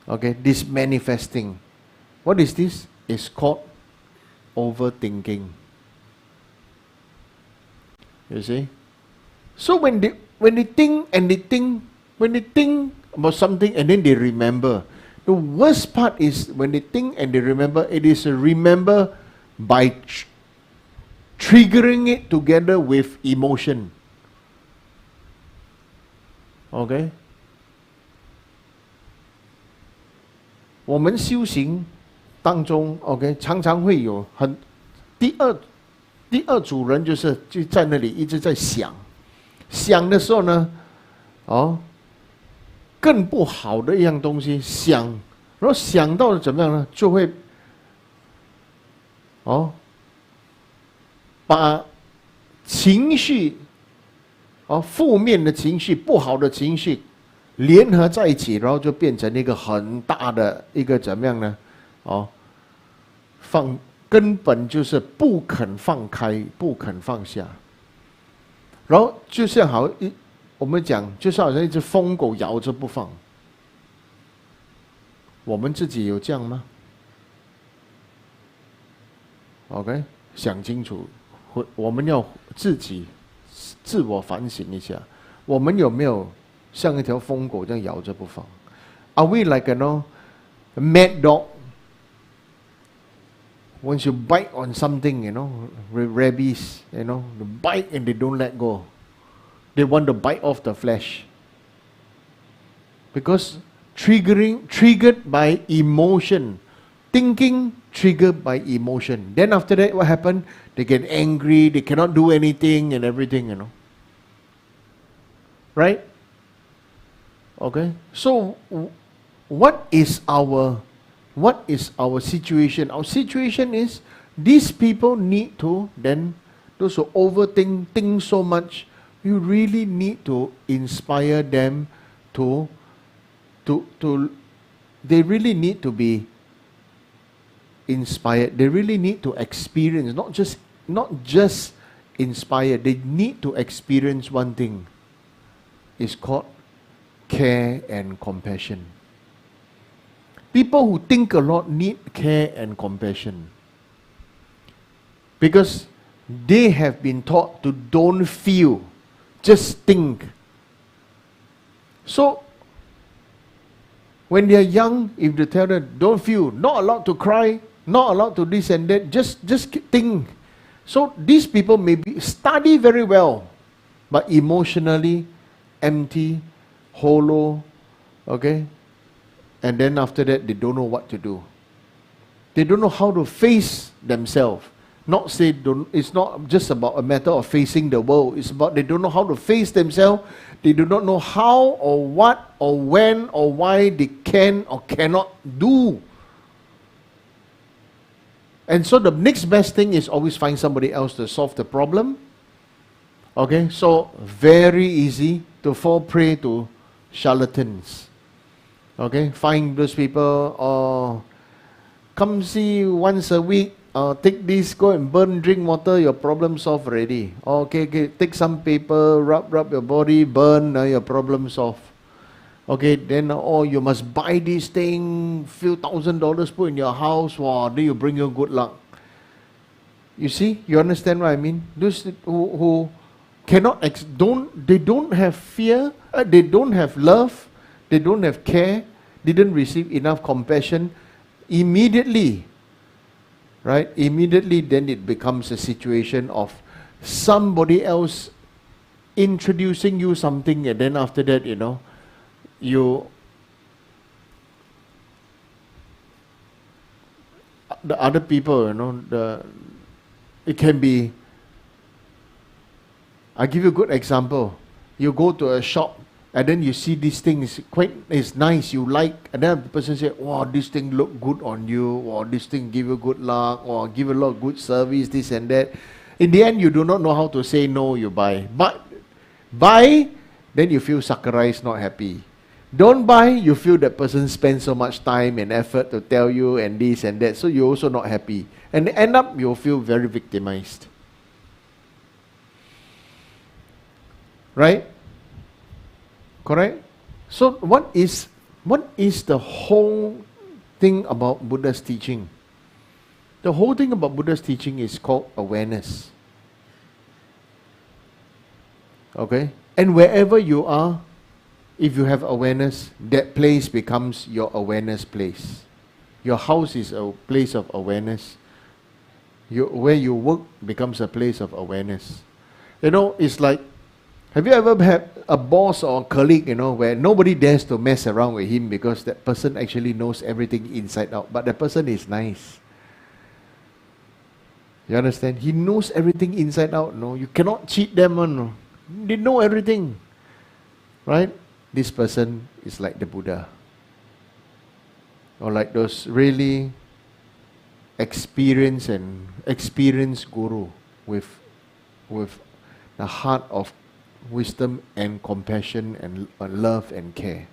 Okay, this manifesting. What is this? It's called overthinking. You see? So when they think about something and then they remember. The worst part is when they think and they remember, it is a remember by triggering it together with emotion. OK， 我们修行当中 ，OK， 常常会有第二组人就在那里一直在想的时候呢，更不好的一样东西想，然后想到了怎么样呢，就会把情绪。负面的情绪、不好的情绪联合在一起，然后就变成一个很大的一个怎么样呢？哦，根本就是不肯放开，不肯放下。然后就像我们讲，就是好像一只疯狗咬着不放。我们自己有这样吗 ？OK， 想清楚，我们要自己自我反省一下，我们有没有像一条疯狗这样咬着不放 ？Are we like a mad dog? Once you bite on something, rabies, they bite and they don't let go. They want to bite off the flesh. Because triggered by emotion. Thinking triggered by emotion. Then after that, what happened? They get angry, they cannot do anything and everything, Right? Okay? So, what is our situation? Our situation is, these people need to, those who overthink, think so much, you really need to inspire them they really need to be inspired. They really need to experience, not just inspired. They need to experience one thing. It's called care and compassion. People who think a lot need care and compassion. Because they have been taught to don't feel, just think. So, when they are young, if they tell them, don't feel, not allowed to cry, not allowed to this and that, just think. So these people may study very well, but emotionally empty, hollow, okay? And then after that, they don't know what to do. They don't know how to face themselves. It's not just about a matter of facing the world. It's about they don't know how to face themselves. They do not know how or what or when or why they can or cannot do. And so the next best thing is always find somebody else to solve the problem. Okay, so very easy to fall prey to charlatans. Okay, find those people, come see once a week, take this, go and burn, drink water, your problem solved already. Okay, take some paper, rub your body, burn, your problem solved. Okay, then you must buy this thing, few $1,000 put in your house, wow, then you bring you good luck. You see, you understand what I mean? Those who cannot, they don't have fear, they don't have love, they don't have care, didn't receive enough compassion, immediately, right? Immediately then it becomes a situation of somebody else introducing you something, and then after that, the other people, it can be, I give you a good example. You go to a shop and then you see this thing is nice, you like, and then the person say, wow, this thing look good on you, or this thing give you good luck, or give a lot of good service, this and that. In the end, you do not know how to say no, you buy. But buy, then you feel suckerized, not happy. Don't buy, you feel that person spends so much time and effort to tell you and this and that, so you're also not happy. And end up, you'll feel very victimized. Right? Correct? So what is the whole thing about Buddha's teaching? The whole thing about Buddha's teaching is called awareness. Okay? And wherever you are, if you have awareness, that place becomes your awareness place. Your house is a place of awareness. Where you work becomes a place of awareness. It's like, have you ever had a boss or a colleague, where nobody dares to mess around with him because that person actually knows everything inside out, but that person is nice. You understand? He knows everything inside out, no? You cannot cheat them, no? They know everything. Right? This person is like the Buddha. Or like those really experienced guru with the heart of wisdom and compassion and love and care.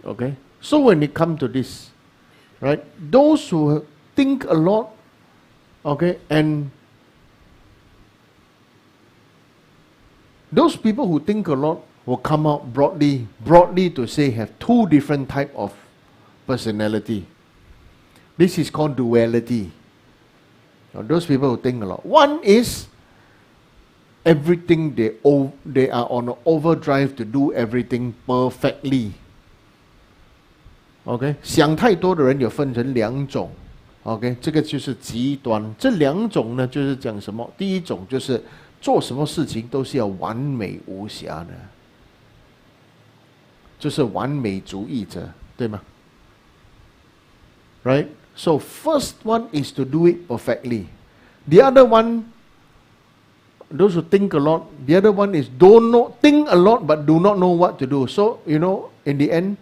Okay? So when it comes to this, right, those who think a lot, okay, and those people who think a lot will come out broadly to say have two different type of personality. This is called duality. Now, those people who think a lot. One is everything they are on an overdrive to do everything perfectly. OK， 想太多的人有分成两种 ，OK， 这个就是极端。这两种呢，就是讲什么？第一种就是做什么事情都是要完美无瑕的，就是完美主义者，对吗 ？Right? So first one is to do it perfectly. The other one, those who think a lot. The other one is think a lot but do not know what to do. So you know, in the end.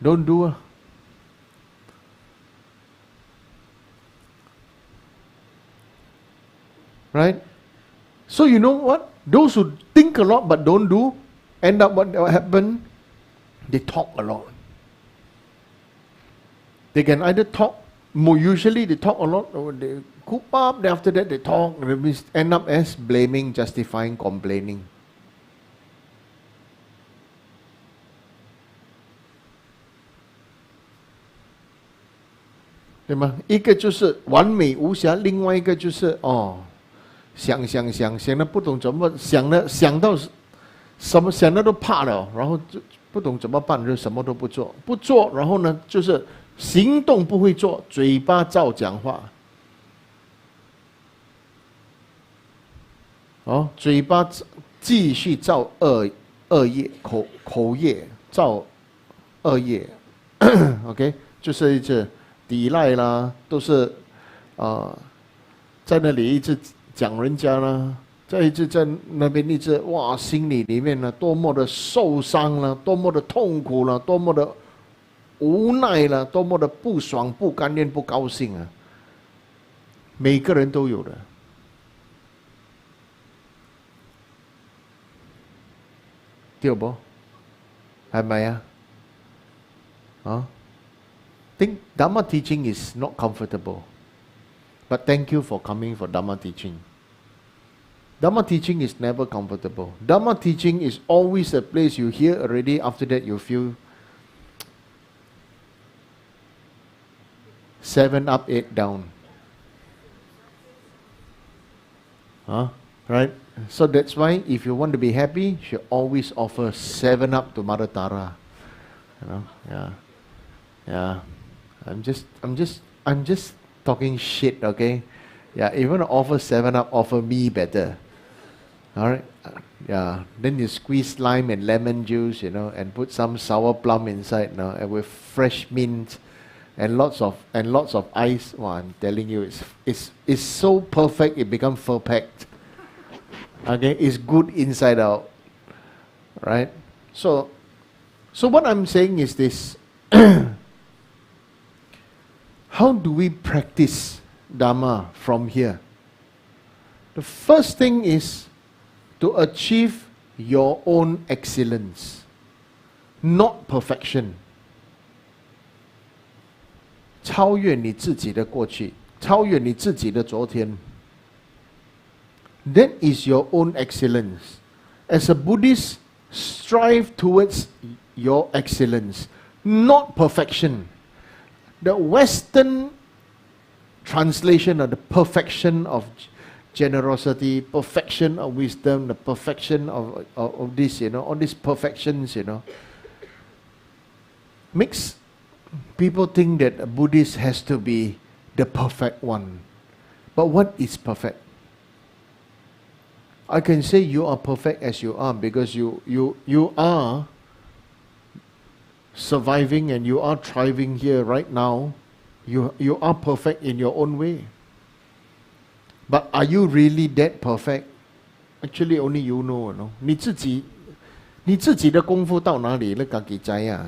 Don't do. Right? So you know what? Those who think a lot but don't do, end up what happen? They talk a lot. They can either talk, usually they talk a lot, or they coop up, then after that they talk, and end up as blaming, justifying, complaining. Right? 对吗？一个就是完美无瑕，另外一个就是想的不懂怎么想到什么想的都怕了，然后就不懂怎么办，就什么都不做，然后呢就是行动不会做，嘴巴照讲话。嘴巴继续造恶业，口业造恶业，OK， 就是一直抵赖啦，都是在那里一直讲人家啦，一直在那边一直哇，心里面呢多么的受伤了，多么的痛苦了，多么的无奈了，多么的不爽、不甘愿、不高兴啊！每个人都有的。对不？係咪啊？think Dharma teaching is not comfortable, but thank you for coming for Dharma teaching. Dharma teaching is never comfortable. Dharma teaching is always a place you hear already, after that you feel 7 up, 8 down. Right? So that's why if you want to be happy, you should always offer 7 up to Mother Tara. You know? Yeah. I'm just talking shit, okay? Yeah, if you want to offer 7 up, offer me better. Alright? Yeah. Then you squeeze lime and lemon juice, you know, and put some sour plum inside, you know, and with fresh mint and lots of ice. Well, I'm telling you, it's so perfect it becomes perfect. Okay, it's good inside out. Right? So what I'm saying is this. How do we practice Dharma from here? The first thing is to achieve your own excellence, not perfection. 超越你自己的过去，超越你自己的昨天。That is your own excellence. As a Buddhist, strive towards your excellence, not perfection. The Western translation of the perfection of generosity, perfection of wisdom, the perfection of this, you know, all these perfections, you know, makes people think that a Buddhist has to be the perfect one. But what is perfect? I can say you are perfect as you are because you are surviving and you are thriving here right now. You are perfect in your own way. But are you really that perfect? Actually, only you know. No? 你自己的功夫到哪里，你自己知啊。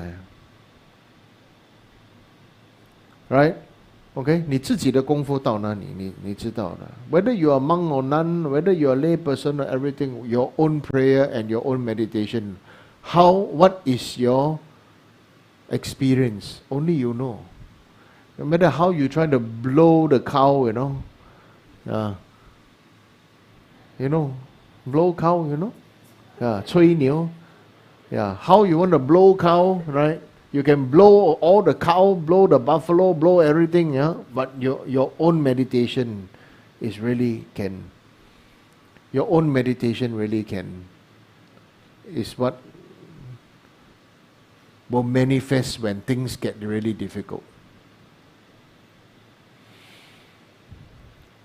Right? OK， 你自己的功夫到哪里，你知道的。Whether you are monk or nun, whether you are lay person or everything, your own prayer and your own meditation. What is your experience? Only you know. No matter how you try to blow the cow, blow cow, 吹牛. How you want to blow cow, right? You can blow all the cow, blow the buffalo, blow everything, but your own meditation is really can. Your own meditation really can. Is what will manifest when things get really difficult.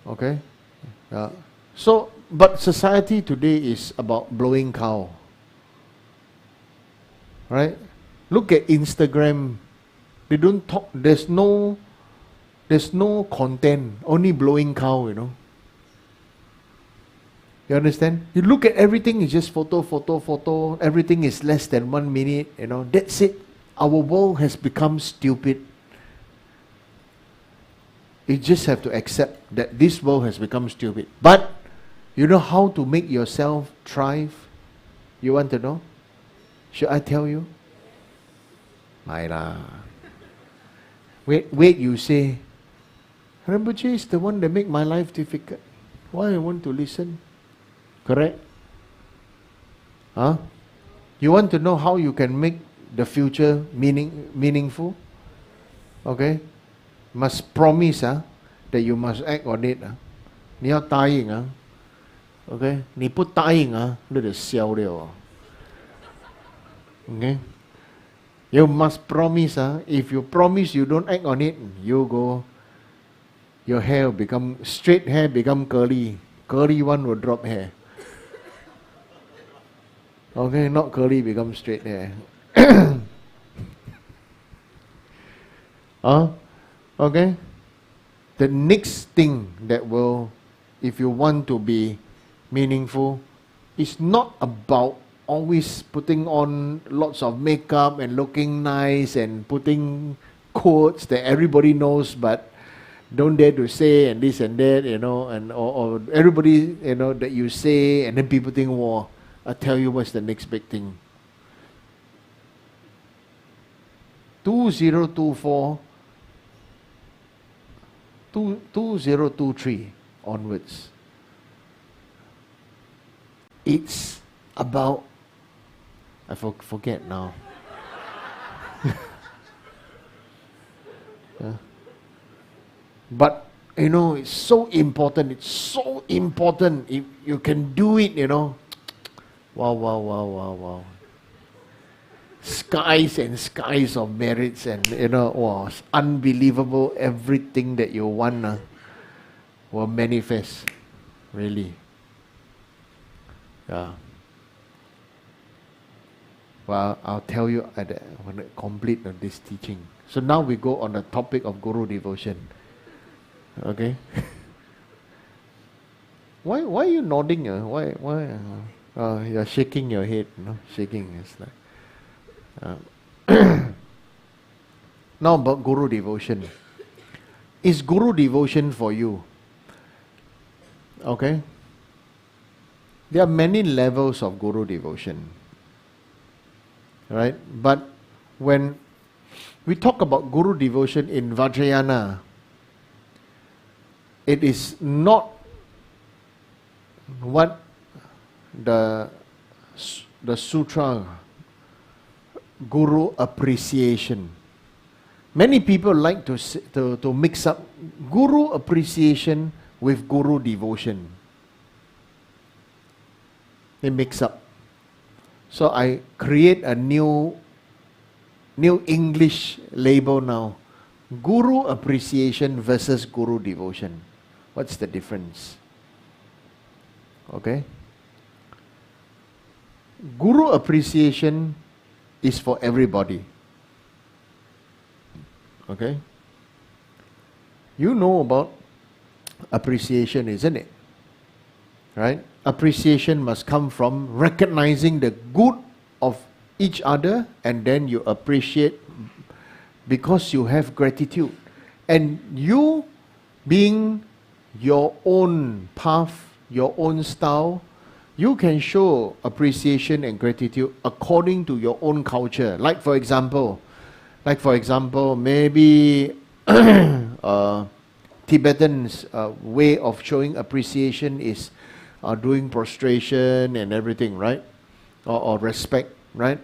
Okay? But society today is about blowing cow. Right? Look at Instagram. They don't talk. There's no content. Only blowing cow. You understand? You look at everything. It's just photo. Everything is less than 1 minute. That's it. Our world has become stupid. You just have to accept that this world has become stupid. But you know how to make yourself thrive? You want to know? Should I tell you? Wait, you say, Rinpoche is the one that make my life difficult. Why I want to listen? Correct? You want to know how you can make the future meaningful? Okay? Must promise that you must act on it. 你要答应啊 Okay? 你不答应啊你就笑了 Okay? You must promise. If you promise you don't act on it, your hair will become, straight hair become curly. Curly one will drop hair. Okay, not curly become straight hair. Okay? The next thing that will, if you want to be meaningful, is not about always putting on lots of makeup and looking nice and putting quotes that everybody knows but don't dare to say and this and that, or everybody, that you say and then people think, wow, I'll tell you what's the next big thing. 2023 onwards. It's about, I forget now. But it's so important. It's so important. If you can do it, wow. Skies and skies of merits, and wow, it's unbelievable. Everything that you want will manifest. Really. Yeah. Well, I'll tell you when I complete this teaching. So now we go on the topic of Guru devotion. Okay? Why are you nodding? Why? You're shaking your head. Shaking. It's like. Now about Guru devotion. Is Guru devotion for you? Okay? There are many levels of Guru devotion. Right? But when we talk about Guru devotion in Vajrayana, it is not what the sutra, Guru appreciation. Many people like to mix up Guru appreciation with Guru devotion. They mix up. So I create a new English label now. Guru appreciation versus Guru devotion. What's the difference? Okay? Guru appreciation is for everybody. Okay? You know about appreciation, isn't it? Right? Appreciation must come from recognizing the good of each other, and then you appreciate because you have gratitude. And you being your own path, your own style, you can show appreciation and gratitude according to your own culture. Like for example, maybe Tibetans' way of showing appreciation is doing prostration and everything, right? Or respect, right?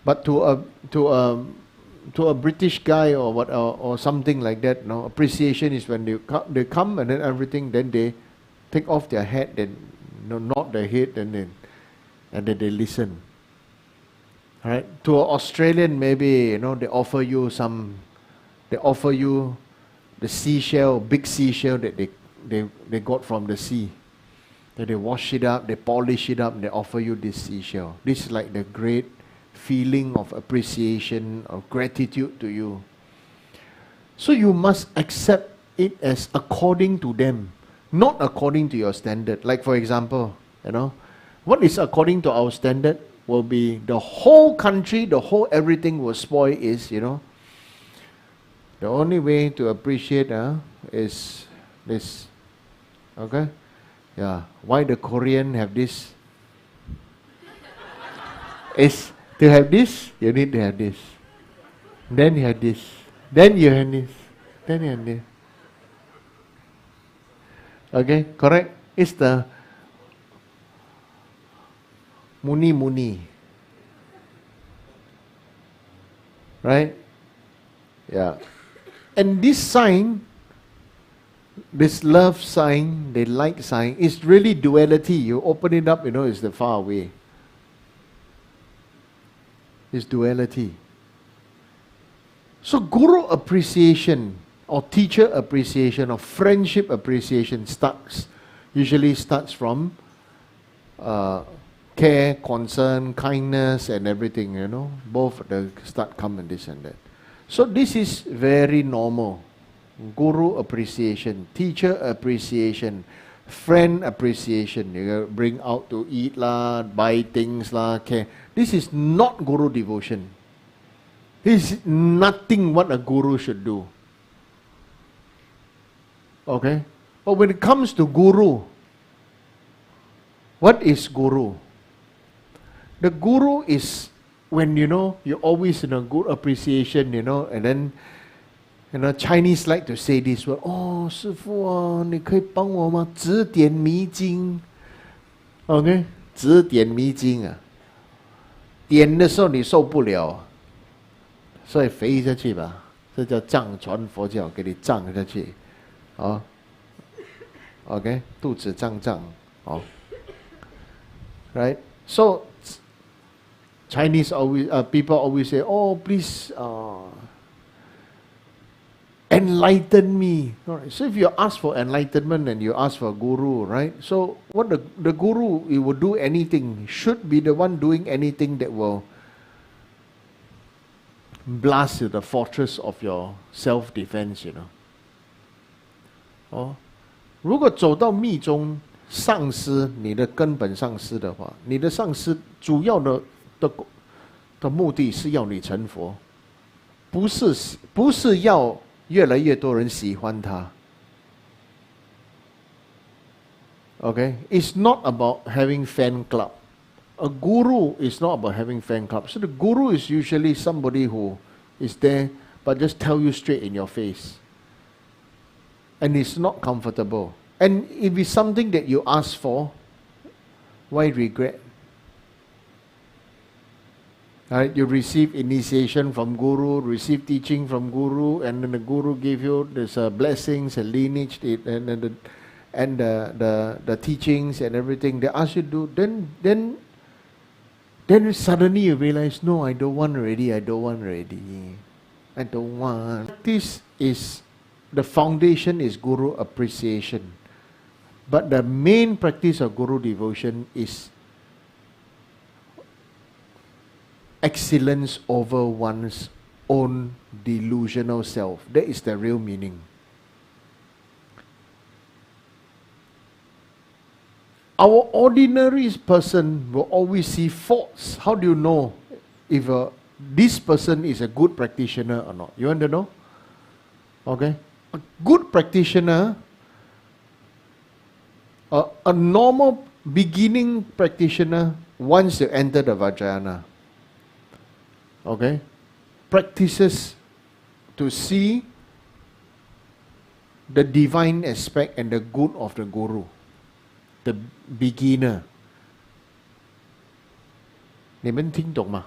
But to a British guy or what or something like that, no, appreciation is when they come and then everything, then they take off their hat, then nod their head, and then they listen. All right. To an Australian, maybe they offer you the seashell, big seashell that they got from the sea. Then they wash it up, they polish it up, and they offer you this seashell. This is like the great feeling of appreciation, of gratitude to you. So you must accept it as according to them, not according to your standard. Like for example, what is according to our standard will be the whole country, the whole everything will spoil is, the only way to appreciate is this. Okay? Yeah. Why the Korean have this? Is to have this, you need to have this. Then you have this. Then you have this. Then you have this. Okay, correct? It's the muni. Right? Yeah. And this sign, this love sign, the like sign, is really duality. You open it up, it's the far away. It's duality. So guru appreciation or teacher appreciation or friendship appreciation usually starts from care, concern, kindness and everything, both the start come and this and that. So this is very normal. Guru appreciation, teacher appreciation, friend appreciation. You bring out to eat lah, buy things lah, care. This is not guru devotion. This is nothing what a guru should do. Okay? But when it comes to guru, what is guru? The guru is when you always good appreciation, and then Chinese like to say this word. Oh, 师父啊，你可以帮我吗？指点迷津。Okay， 指点迷津啊。点的时候你受不了，所以飞下去吧。这叫藏传佛教，给你藏下去。好 ，OK， 肚子胀胀，好 ，right？ So Chinese people always say, "Oh, please enlighten me." Right. So if you ask for enlightenment and you ask for guru, right? So what the guru, he will do anything, should be the one doing anything that will blast the fortress of your self-defense, 如果走到密宗上师，你的根本上师的话，你的上师主要的目的是要你成佛，不是要越来越多人喜欢他。Okay, it's not about having fan club. A guru is not about having fan club. So the guru is usually somebody who is there but just tell you straight in your face. And it's not comfortable. And if it's something that you ask for, why regret? Right? You receive initiation from guru, receive teaching from guru, and then the guru give you this blessings and lineage and the teachings and everything. They ask you to do. Then suddenly you realize, no, I don't want already. I don't want. This is the foundation is guru appreciation. But the main practice of guru devotion is excellence over one's own delusional self. That is the real meaning. Our ordinary person will always see faults. How do you know if this person is a good practitioner or not? You want to know? Okay. a good practitioner, a normal beginning practitioner, once you enter the Vajrayana, okay, practices to see the divine aspect and the good of the Guru, the beginner. 你们听懂吗?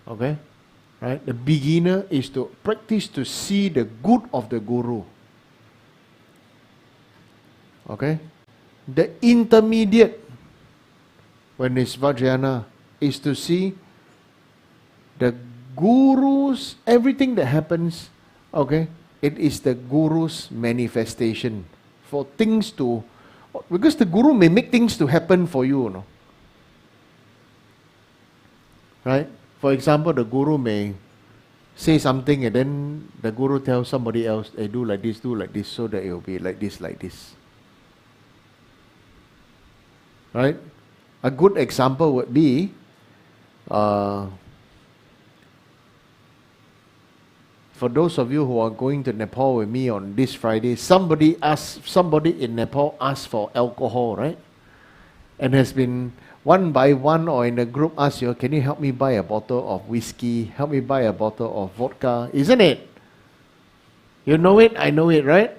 Okay? Right? The beginner is to practice to see the good of the Guru. Okay? The intermediate, when it's Vajrayana, is to see the Guru's, everything that happens, okay, it is the Guru's manifestation for things to, because the Guru may make things to happen for you, you know. Right? For example, the Guru may say something and then the Guru tells somebody else, hey, do like this, so that it will be like this, like this. Right? A good example would be, for those of you who are going to Nepal with me on this Friday, somebody in Nepal asked for alcohol, right? And has been one by one or in a group asked you, can you help me buy a bottle of whiskey? Help me buy a bottle of vodka, isn't it? You know it, I know it, right?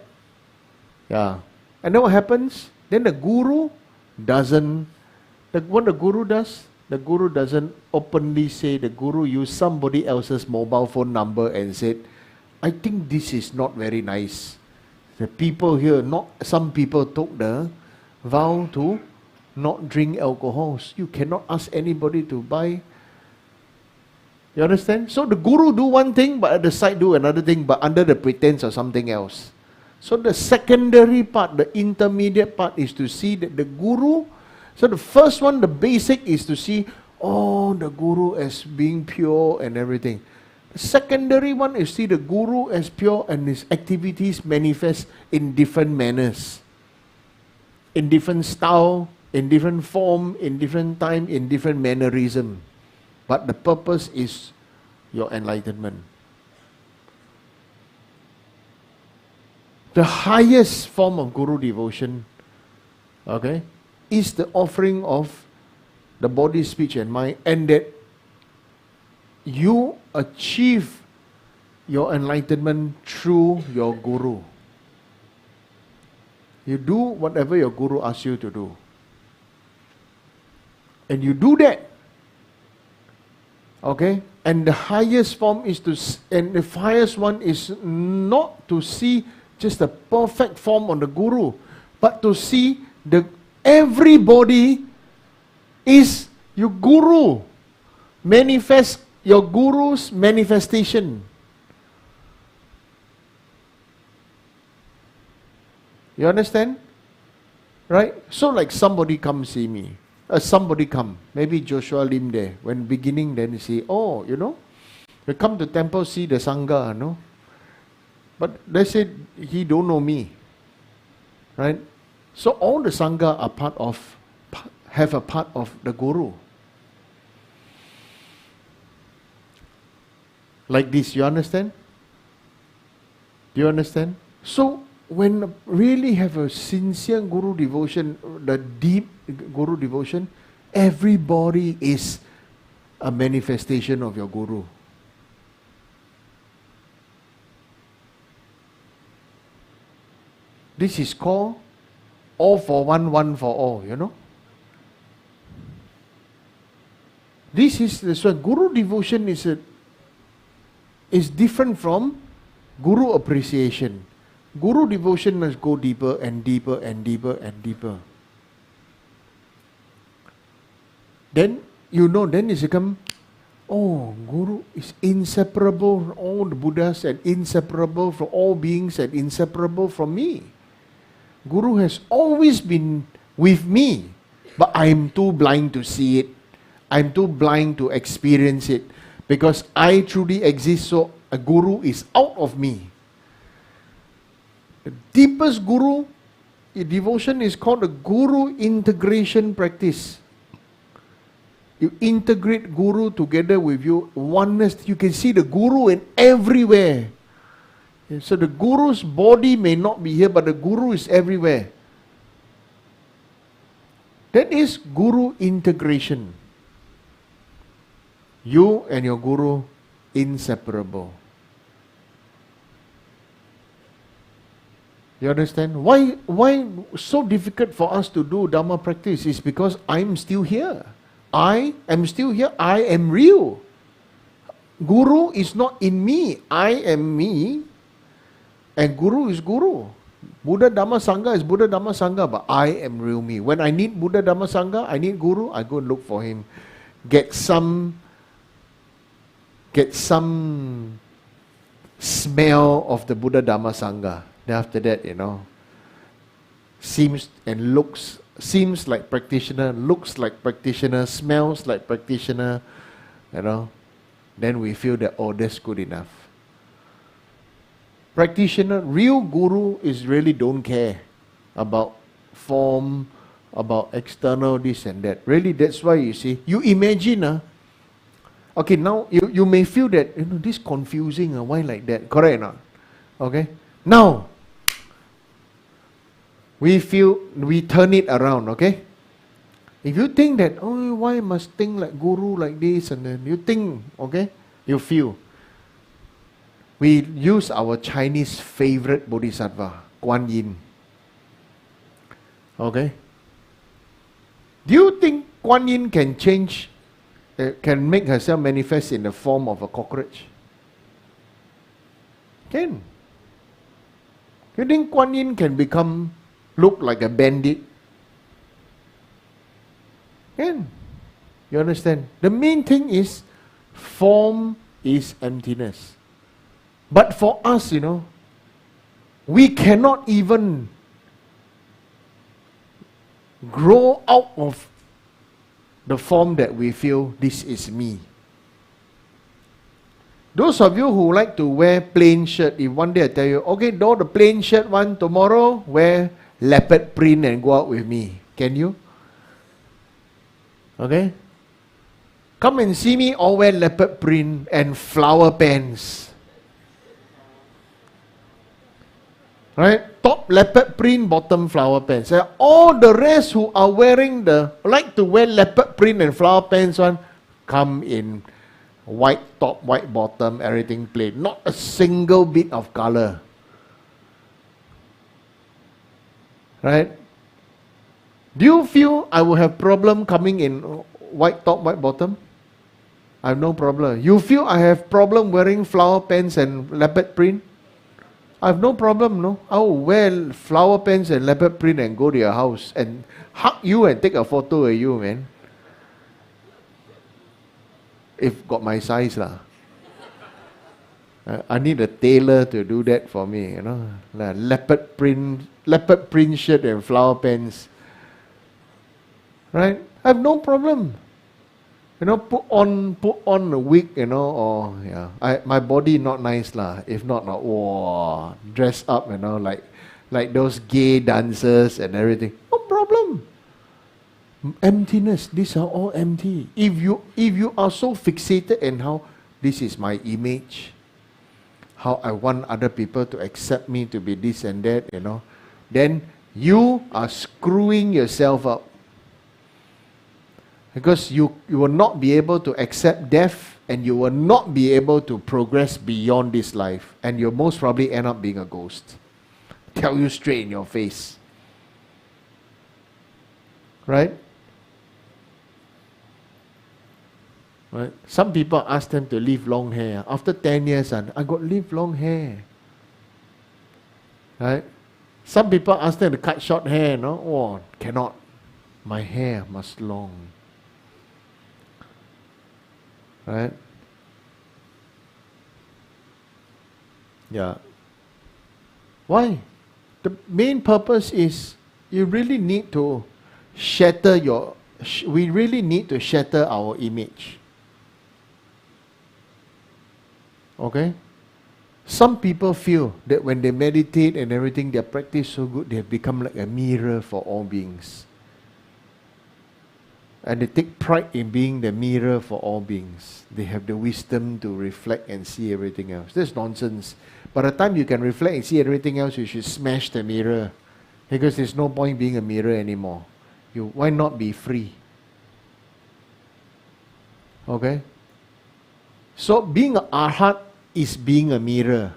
Yeah. And then what happens? Then the Guru doesn't, what the Guru does? The Guru doesn't openly say, the Guru used somebody else's mobile phone number and said, I think this is not very nice. The people here, some people took the vow to not drink alcohols. You cannot ask anybody to buy. You understand? So the Guru do one thing, but at the side do another thing, but under the pretense of something else. So the secondary part, the intermediate part is to see that the Guru, so the first one, the basic is to see, the Guru as being pure and everything. The secondary one is see the Guru as pure and his activities manifest in different manners, in different style, in different form, in different time, in different mannerism. But the purpose is your enlightenment. The highest form of Guru devotion, okay, is the offering of the body, speech and mind, and that you achieve your enlightenment through your Guru. You do whatever your Guru asks you to do. And you do that. Okay? And the highest form is and the highest one is not to see just the perfect form on the Guru, but to see everybody is your Guru. Manifest your Guru's manifestation. You understand? Right? So like somebody come see me. Somebody come. Maybe Joshua Lim there. When beginning then you see, you come to temple see the Sangha, no? But they said he don't know me. Right? So all the Sangha are have a part of the Guru. Like this, you understand? Do you understand? So when really have a sincere Guru devotion, the deep Guru devotion, everybody is a manifestation of your Guru. This is called all for one, one for all, you know. This is so Guru devotion is different from Guru appreciation. Guru devotion must go deeper and deeper and deeper and deeper. Then then it's become, Guru is inseparable from all the Buddhas and inseparable from all beings and inseparable from me. Guru has always been with me, but I am too blind to see it. I am too blind to experience it because I truly exist, so a Guru is out of me. The deepest Guru devotion is called the Guru integration practice. You integrate Guru together with you, oneness. You can see the Guru in everywhere. So the guru's body may not be here, but the guru is everywhere. That is guru integration. You and your guru inseparable. You understand? Why so difficult for us to do Dhamma practice is because I'm still here. I am still here. I am real. Guru is not in me. I am me. And Guru is Guru. Buddha Dhamma Sangha is Buddha Dhamma Sangha, but I am real me. When I need Buddha Dhamma Sangha, I need Guru, I go look for him. Get some smell of the Buddha Dhamma Sangha. Then after that, seems like practitioner, looks like practitioner, smells like practitioner, then we feel that, oh, that's good enough. Practitioner, real guru is really don't care about form, about external this and that. Really, that's why you see, you imagine, okay, now you may feel that, this confusing, why like that? Correct or not? Okay? Now, we turn it around, okay? If you think that, oh, why must think like guru like this, and then you think, okay, you feel. We use our Chinese favorite bodhisattva, Guan Yin. Okay? Do you think Guan Yin can change, can make herself manifest in the form of a cockroach? Can. You think Guan Yin can look like a bandit? Can. You understand? The main thing is, form is emptiness. But for us, we cannot even grow out of the form that we feel, this is me. Those of you who like to wear plain shirt, if one day I tell you, okay, do the plain shirt one, tomorrow wear leopard print and go out with me. Can you? Okay? Come and see me all wear leopard print and flower pants. Right? Top leopard print, bottom flower pants. All the rest who are wearing like to wear leopard print and flower pants one, come in white top, white bottom, everything plain. Not a single bit of color. Right? Do you feel I will have problem coming in white top, white bottom? I have no problem. You feel I have problem wearing flower pants and leopard print? I have no problem, no? I will wear flower pants and leopard print and go to your house and hug you and take a photo of you, man. If got my size lah. I need a tailor to do that for me, leopard print shirt and flower pants. Right? I have no problem. Put on a wig, or my body not nice lah. If not, whoa, dress up, like those gay dancers and everything. No problem. Emptiness. These are all empty. If you are so fixated in how this is my image, how I want other people to accept me to be this and that, then you are screwing yourself up. Because you will not be able to accept death, and you will not be able to progress beyond this life, and you'll most probably end up being a ghost. Tell you straight in your face. Right? Right? Some people ask them to leave long hair. After 10 years, I got leave long hair. Right? Some people ask them to cut short hair, no? Oh, cannot. My hair must long. Right? Yeah. Why? The main purpose is you really need to shatter we really need to shatter our image. Okay? Some people feel that when they meditate and everything, their practice so good, they have become like a mirror for all beings. And they take pride in being the mirror for all beings. They have the wisdom to reflect and see everything else. That's nonsense. By the time you can reflect and see everything else, you should smash the mirror. Because there's no point being a mirror anymore. Why not be free? Okay? So being an arhat is being a mirror.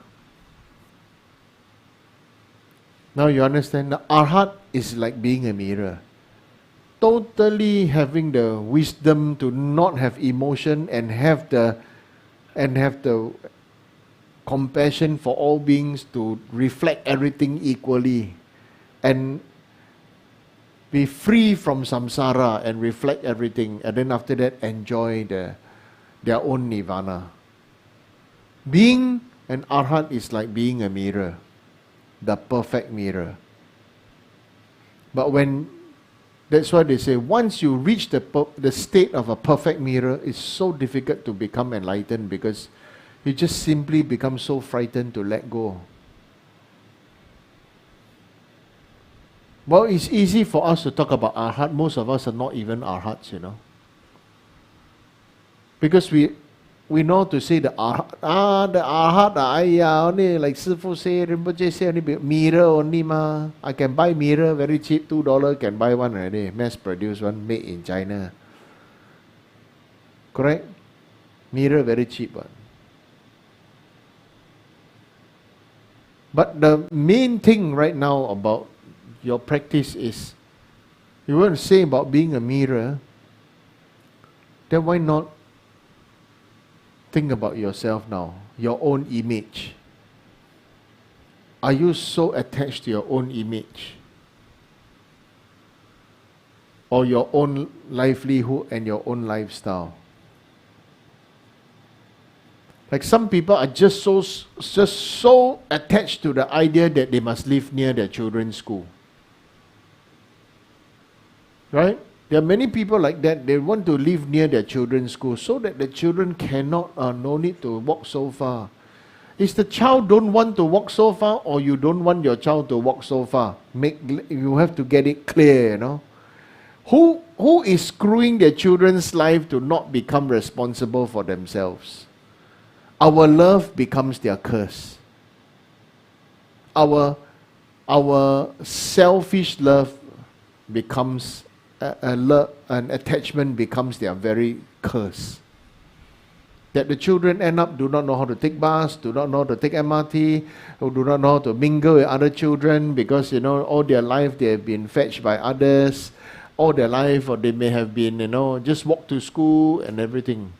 Now you understand? The arhat is like being a mirror. Totally having the wisdom to not have emotion and have the compassion for all beings, to reflect everything equally and be free from samsara and reflect everything, and then after that enjoy their own nirvana. Being an arhat is like being a mirror, the perfect mirror. But that's why they say once you reach the state of a perfect mirror, it's so difficult to become enlightened, because you just simply become so frightened to let go. Well, it's easy for us to talk about arhat. Most of us are not even arhats, because we know to say the arhat, only like Sifu say, Rinpoche say, only mirror only ma. I can buy mirror very cheap, $2 can buy one already, mass produced one, made in China. Correct? Mirror very cheap one. But the main thing right now about your practice is, you want to say about being a mirror, then why not think about yourself now, your own image. Are you so attached to your own image? Or your own livelihood and your own lifestyle? Like some people are just so attached to the idea that they must live near their children's school. Right? There are many people like that. They want to live near their children's school so that the children cannot, no need to walk so far. Is the child don't want to walk so far, or you don't want your child to walk so far? You have to get it clear, Who is screwing their children's life to not become responsible for themselves? Our love becomes their curse. Our selfish love becomes an attachment becomes their very curse. That the children end up do not know how to take bus, do not know how to take MRT, or do not know how to mingle with other children, because all their life they have been fetched by others, all their life, or they may have been just walk to school and everything.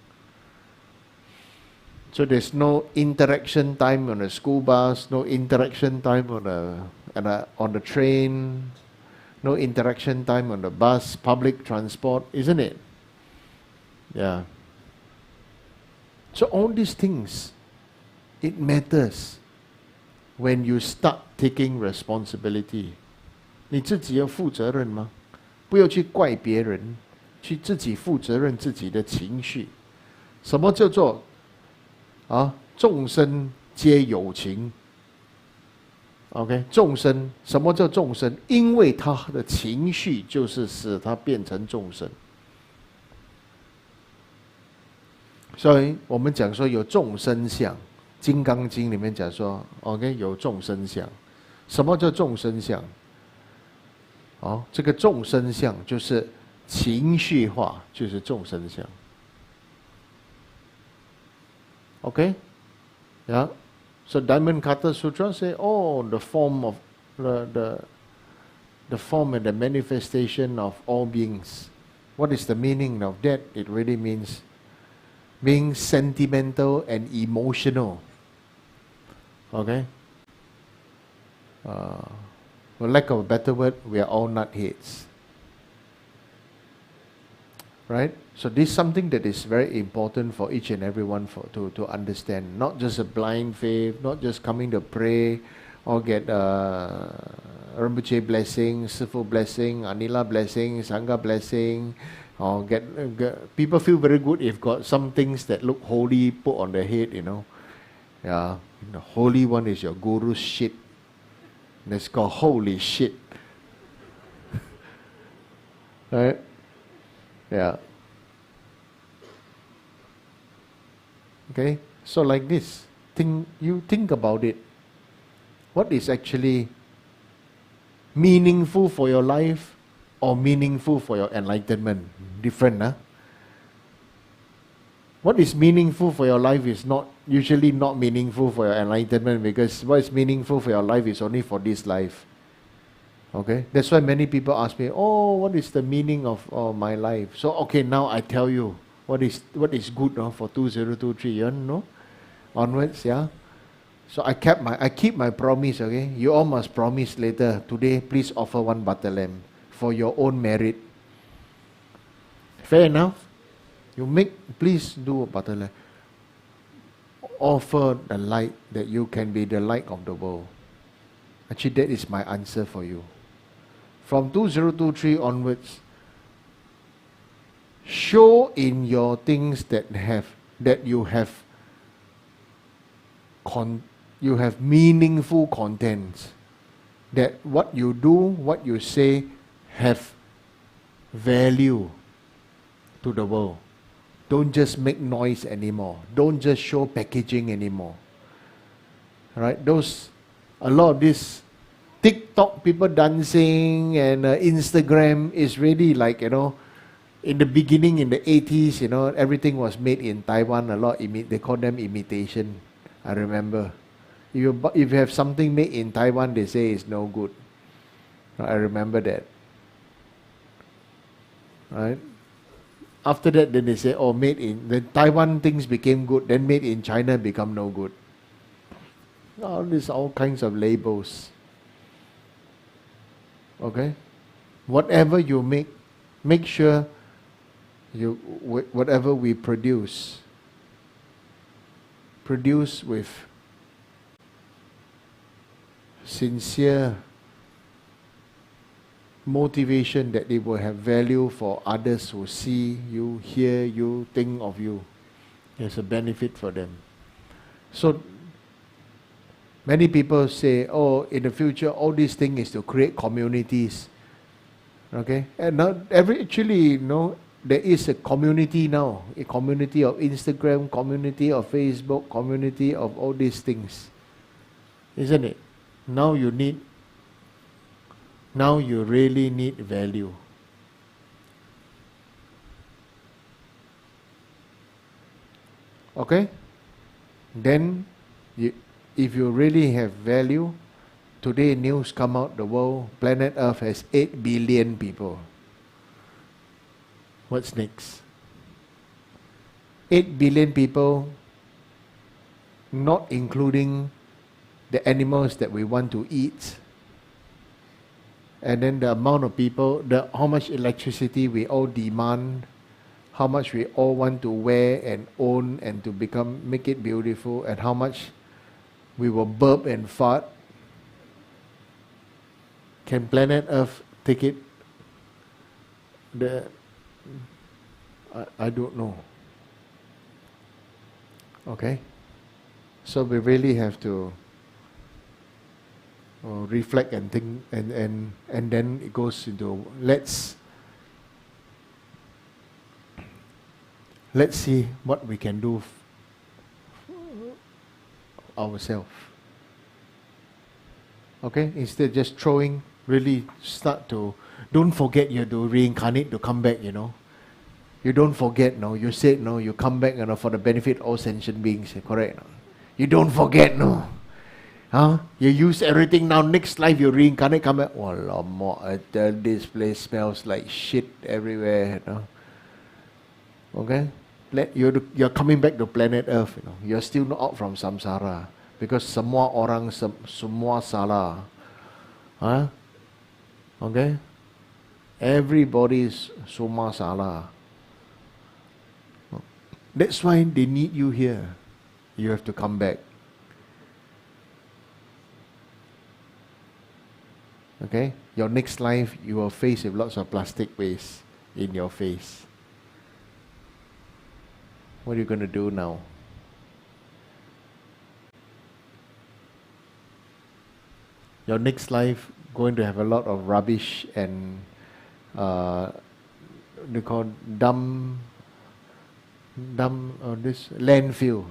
So there's no interaction time on a school bus, no interaction time on the train, no interaction time on the bus, public transport, isn't it? Yeah. So all these things, it matters when you start taking responsibility. 你自己要负责任吗？不要去怪别人，去自己负责任自己的情绪。什么叫做众生皆有情。OK， 众生，什么叫众生？因为他的情绪就是使他变成众生。所以我们讲说有众生相，《金刚经》里面讲说 ，OK， 有众生相。什么叫众生相？这个众生相就是情绪化，就是众生相。OK， yeah. So Diamond Cutter Sutra say, the form of the form and the manifestation of all beings. What is the meaning of that? It really means being sentimental and emotional. Okay? For lack of a better word, we are all nutheads. Right? So this is something that is very important for each and everyone to understand. Not just a blind faith, not just coming to pray or get Rinpoche blessing, Sifu blessing, Anila blessing, Sangha blessing, or get people feel very good if got some things that look holy put on their head, Yeah, the holy one is your guru's shit. That's called holy shit. Right? Yeah. Okay? So like this, you think about it. What is actually meaningful for your life or meaningful for your enlightenment? Different, huh? What is meaningful for your life is not usually not meaningful for your enlightenment, because what is meaningful for your life is only for this life. Okay? That's why many people ask me, oh, what is the meaning of my life? So, okay, now I tell you what is good for 2023, you know? Onwards, yeah? So I keep my promise, okay? You all must promise later, today please offer one butter lamb for your own merit. Fair enough? Please do a butter lamb. Offer the light that you can be the light of the world. Actually, that is my answer for you. From 2023 onwards, show in your things that you have meaningful contents. That what you do, what you say, have value to the world. Don't just make noise anymore. Don't just show packaging anymore. Right? A lot of this TikTok people dancing and Instagram is really like, in the beginning, in the 80s, everything was made in Taiwan. A lot, they call them imitation. I remember. If you have something made in Taiwan, they say it's no good. I remember that. Right? After that, then they say, oh, the Taiwan things became good, then made in China become no good. All kinds of labels. Okay? Whatever you make sure whatever we produce with sincere motivation, that it will have value for others who see you, hear you, think of you. There's a benefit for them. So many people say, oh, in the future, all these things is to create communities. Okay? And now, actually, there is a community now. A community of Instagram, community of Facebook, community of all these things. Isn't it? Now you really need value. Okay? Then, if you really have value, today news come out, the world, planet Earth has 8 billion people. What's next? 8 billion people, not including the animals that we want to eat, and then the amount of people, how much electricity we all demand, how much we all want to wear and own and to make it beautiful, and how much we will burp and fart. Can planet Earth take it? I don't know. Okay? So we really have to reflect and think, and then it goes into let's see what we can do ourselves. Okay? Instead just throwing, really don't forget you have to reincarnate to come back, You don't forget, you said, you come back, for the benefit of all sentient beings, correct? You don't forget, Huh? You use everything now, next life you reincarnate, come back. I tell this place smells like shit everywhere, Okay? You're coming back to planet Earth, You're still not out from samsara. Because semua orang semua salah. Huh? Okay? Everybody's semua salah. That's why they need you here. You have to come back. Okay? Your next life, you will face with lots of plastic waste in your face. What are you going to do now? Your next life going to have a lot of rubbish and they call this landfill.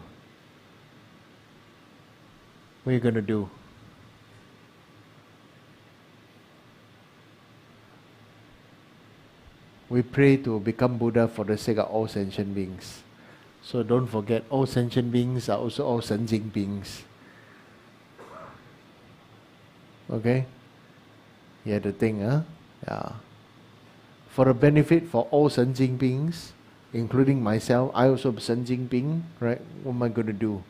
What are you going to do? We pray to become Buddha for the sake of all sentient beings. So don't forget, all sentient beings are also all sentient beings. Okay? You have to think, huh? Yeah. For a benefit for all sentient beings, including myself, I also am sentient being, right? What am I going to do?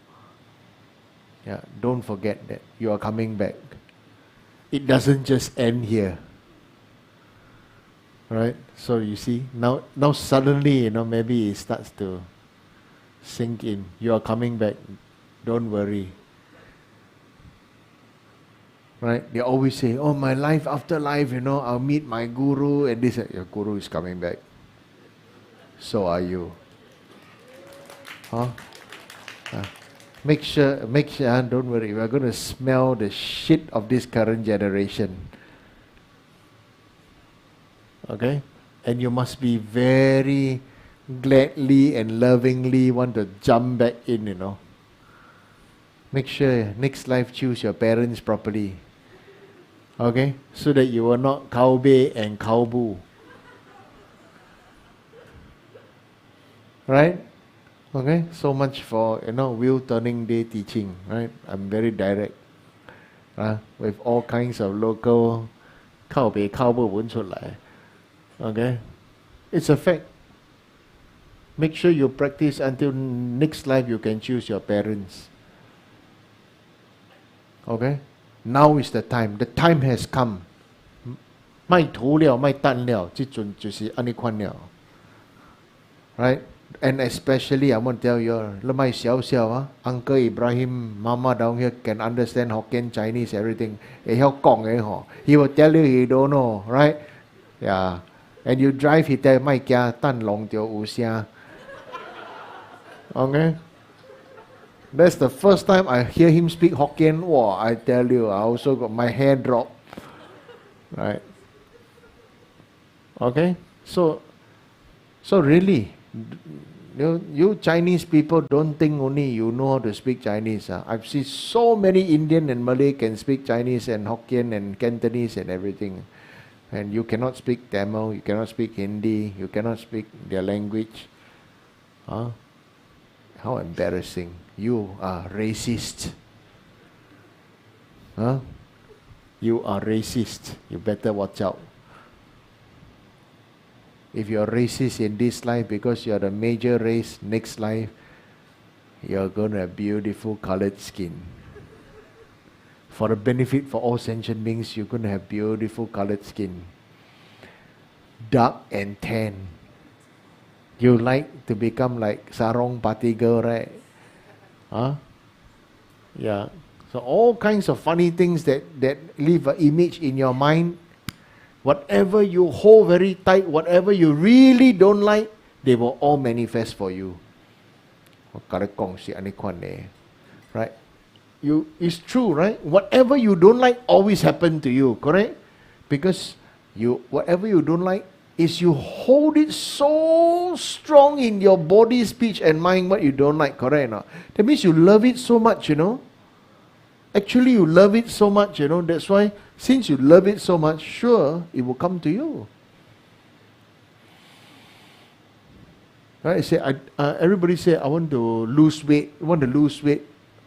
Yeah, don't forget that you are coming back. It doesn't just end here. Right? So you see, now suddenly, maybe it starts to sink in. You are coming back. Don't worry. Right? They always say, oh, my life after life, I'll meet my guru and this. Your guru is coming back. So are you. Huh? Make sure, don't worry, we're going to smell the shit of this current generation. Okay? And you must be very gladly and lovingly want to jump back in, Make sure next life choose your parents properly. Okay? So that you are not cowbay and cowboo. Right? Okay? So much for, Wheel Turning Day teaching. Right? I'm very direct. With all kinds of local cowbay, cowboo 揾出嚟. Okay? It's a fact. Make sure you practice until next life you can choose your parents. Okay? Now is the time. The time has come. 咪土了,咪等了,這陣就是這樣款了. Right? And especially I want to tell you, lemai xiao xiao, Uncle Ibrahim, Mama down here can understand Hokkien, Chinese, everything. He will tell you he don't know, right? Yeah. And you drive, he tell mai kia tan long tio u xia. Okay? That's the first time I hear him speak Hokkien. Wow, I tell you, I also got my hair drop. Right? Okay? So really, you Chinese people don't think only you know how to speak Chinese. I've seen so many Indian and Malay can speak Chinese and Hokkien and Cantonese and everything. And you cannot speak Tamil, you cannot speak Hindi, you cannot speak their language. How embarrassing. You are racist. You are racist. You better watch out. If you're racist in this life because you're a major race, next life, you're going to have beautiful colored skin. For the benefit for all sentient beings, you're going to have beautiful colored skin. Dark and tan. You like to become like sarong party girl, right? Yeah. So all kinds of funny things that leave an image in your mind. Whatever you hold very tight, whatever you really don't like, they will all manifest for you. Right? It's true, right? Whatever you don't like always happen to you, correct? Because whatever you don't like is you hold it so strong in your body, speech and mind what you don't like, correct or not? That means you love it so much, Actually, you love it so much, That's why, since you love it so much, sure, it will come to you. Right? Everybody say, I want to lose weight.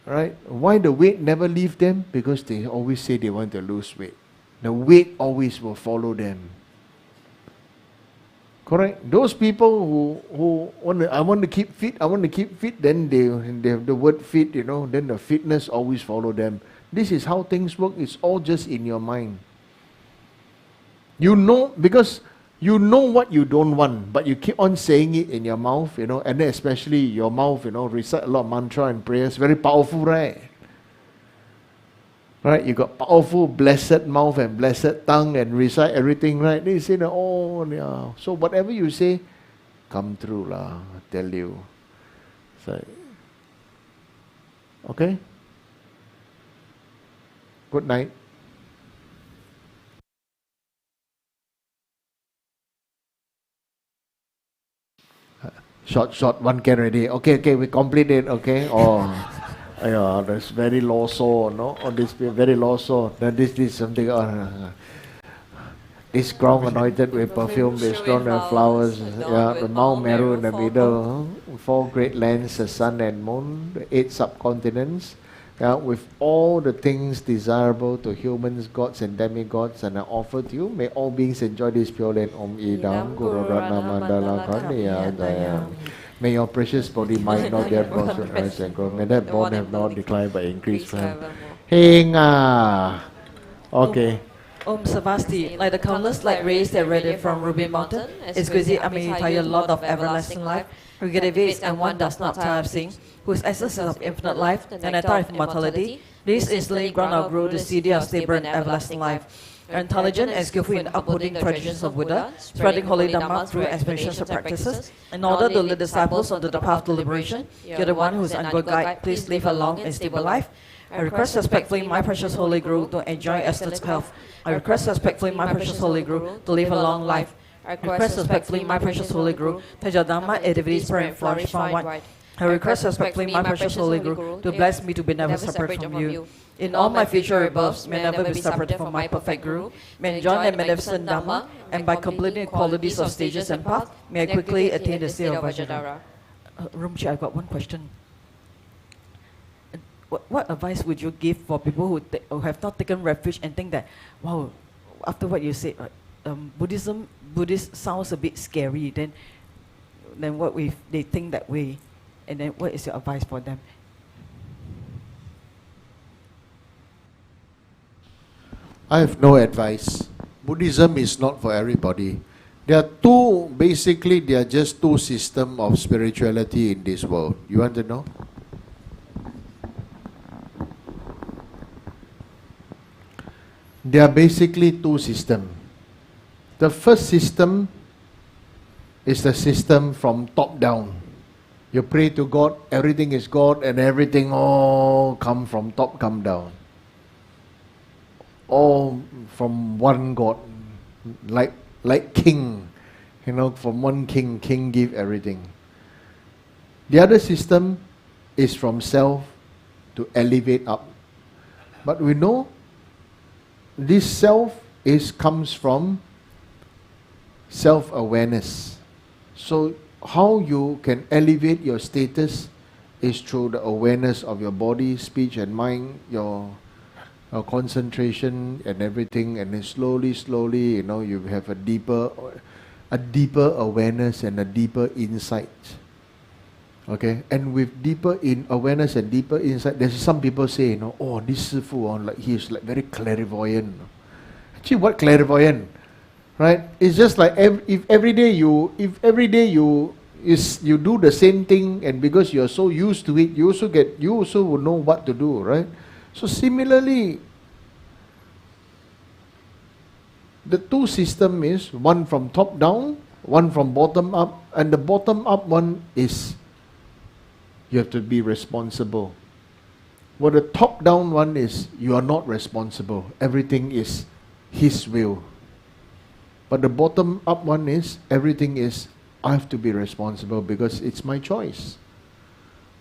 Right? Why the weight never leave them? Because they always say they want to lose weight. The weight always will follow them. Correct? Those people who I want to keep fit, then they have the word fit, then the fitness always follow them. This is how things work. It's all just in your mind. Because you know what you don't want, but you keep on saying it in your mouth, and then especially your mouth, recite a lot of mantra and prayers. Very powerful, right? Right? You got powerful, blessed mouth and blessed tongue and recite everything, right? They say, oh, yeah. So whatever you say, come true, lah. I tell you. So, okay? Good night. Short, 1 can already. Okay, we complete it, okay? Oh, yeah, that's very low soul, no? Oh, this very low soul. Then this something, this ground anointed with perfume, this ground and flowers, yeah, the Mount Meru in the middle, 4 great lands, the sun and moon, the 8 subcontinents, yeah, with all the things desirable to humans, gods and demigods, and I offer to you, may all beings enjoy this pure land. Om Idam Guru Ratna Mandala Kaniya Dayam. May your precious body, mind, not their bones and rise and grow. May that bone have not declined but increased. Hinga. Okay. Om Savasti, like the countless light rays that radiate from Ruby Mountain, exquisite Amitabha, Lord of everlasting life, who gets and one does not tire of seeing, whose essence is of infinite life, and nectar of immortality. This is the ground of Guru, the city of stable and everlasting life. You're intelligent and skillful in upholding the traditions of Buddha, spreading holy Dhamma through explanations and practices, in order to lead disciples onto the path to liberation. You're the one who is an good guide. Please live a long and stable life. I request respectfully my precious Holy Guru to enjoy aesthetic health. I request respectfully my precious Holy Guru to live a long life. I request respectfully my precious Holy Guru to enjoy Dhamma, activity, spread and flourish far-wide. I request respectfully my precious Holy Guru to bless me to be never separate from you. In all my future rebirths, may never be separated from my perfect Guru. May enjoy the magnificent Dhamma, and by completing the qualities of stages and path, may I quickly attain the state of Vajradhara. Rumchi, I've got one question. What advice would you give for people who have not taken refuge and think that, wow, after what you said, Buddhist sounds a bit scary, then what if they think that way, and then what is your advice for them? I have no advice. Buddhism is not for everybody. There are just 2 systems of spirituality in this world. You want to know? There are basically 2 systems. The first system is the system from top down. You pray to God, everything is God, and everything all come from top, come down. All from one God, like king, from one king give everything. The other system is from self to elevate up. But we know this self comes from self-awareness. So how you can elevate your status is through the awareness of your body, speech and mind, your concentration and everything, and then slowly, you have a deeper awareness and a deeper insight. Okay, and with deeper awareness and deeper insight, there's some people say, oh, this Sifu, he's like very clairvoyant. Actually, what clairvoyant? Right? It's just like if every day you do the same thing, and because you're so used to it, you also will know what to do, right? So similarly, the 2 system is one from top down, one from bottom up, and the bottom up one is you have to be responsible. Well, the top down one is you are not responsible. Everything is His will. But the bottom up one is everything is I have to be responsible because it's my choice.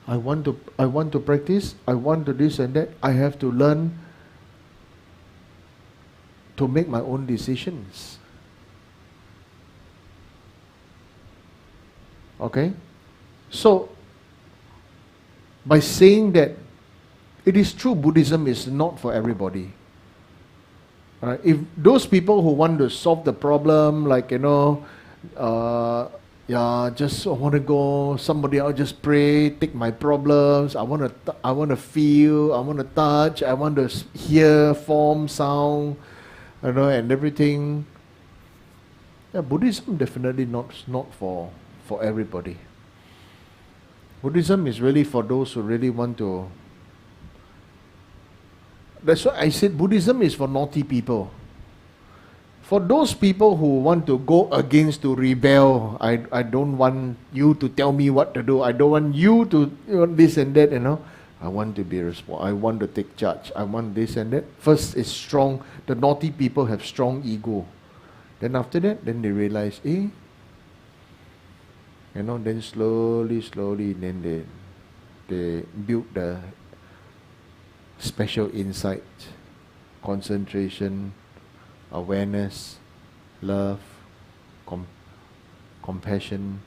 I want to practice, I want to this and that. I have to learn to make my own decisions. Okay? So, by saying that, it is true Buddhism is not for everybody. Right? If those people who want to solve the problem, just I want to go, somebody else just pray, take my problems, I want to feel, I want to touch, I want to hear form, sound, and everything. Yeah, Buddhism definitely not for everybody. Buddhism is really for those who really want to. That's why I said Buddhism is for naughty people. For those people who want to go against, to rebel, I don't want you to tell me what to do. I don't want you to this and that, I want to be responsible. I want to take charge. I want this and that. First is strong. The naughty people have strong ego. Then after that, then they realize, You know, then slowly, then they build the special insight, concentration, awareness, love, compassion,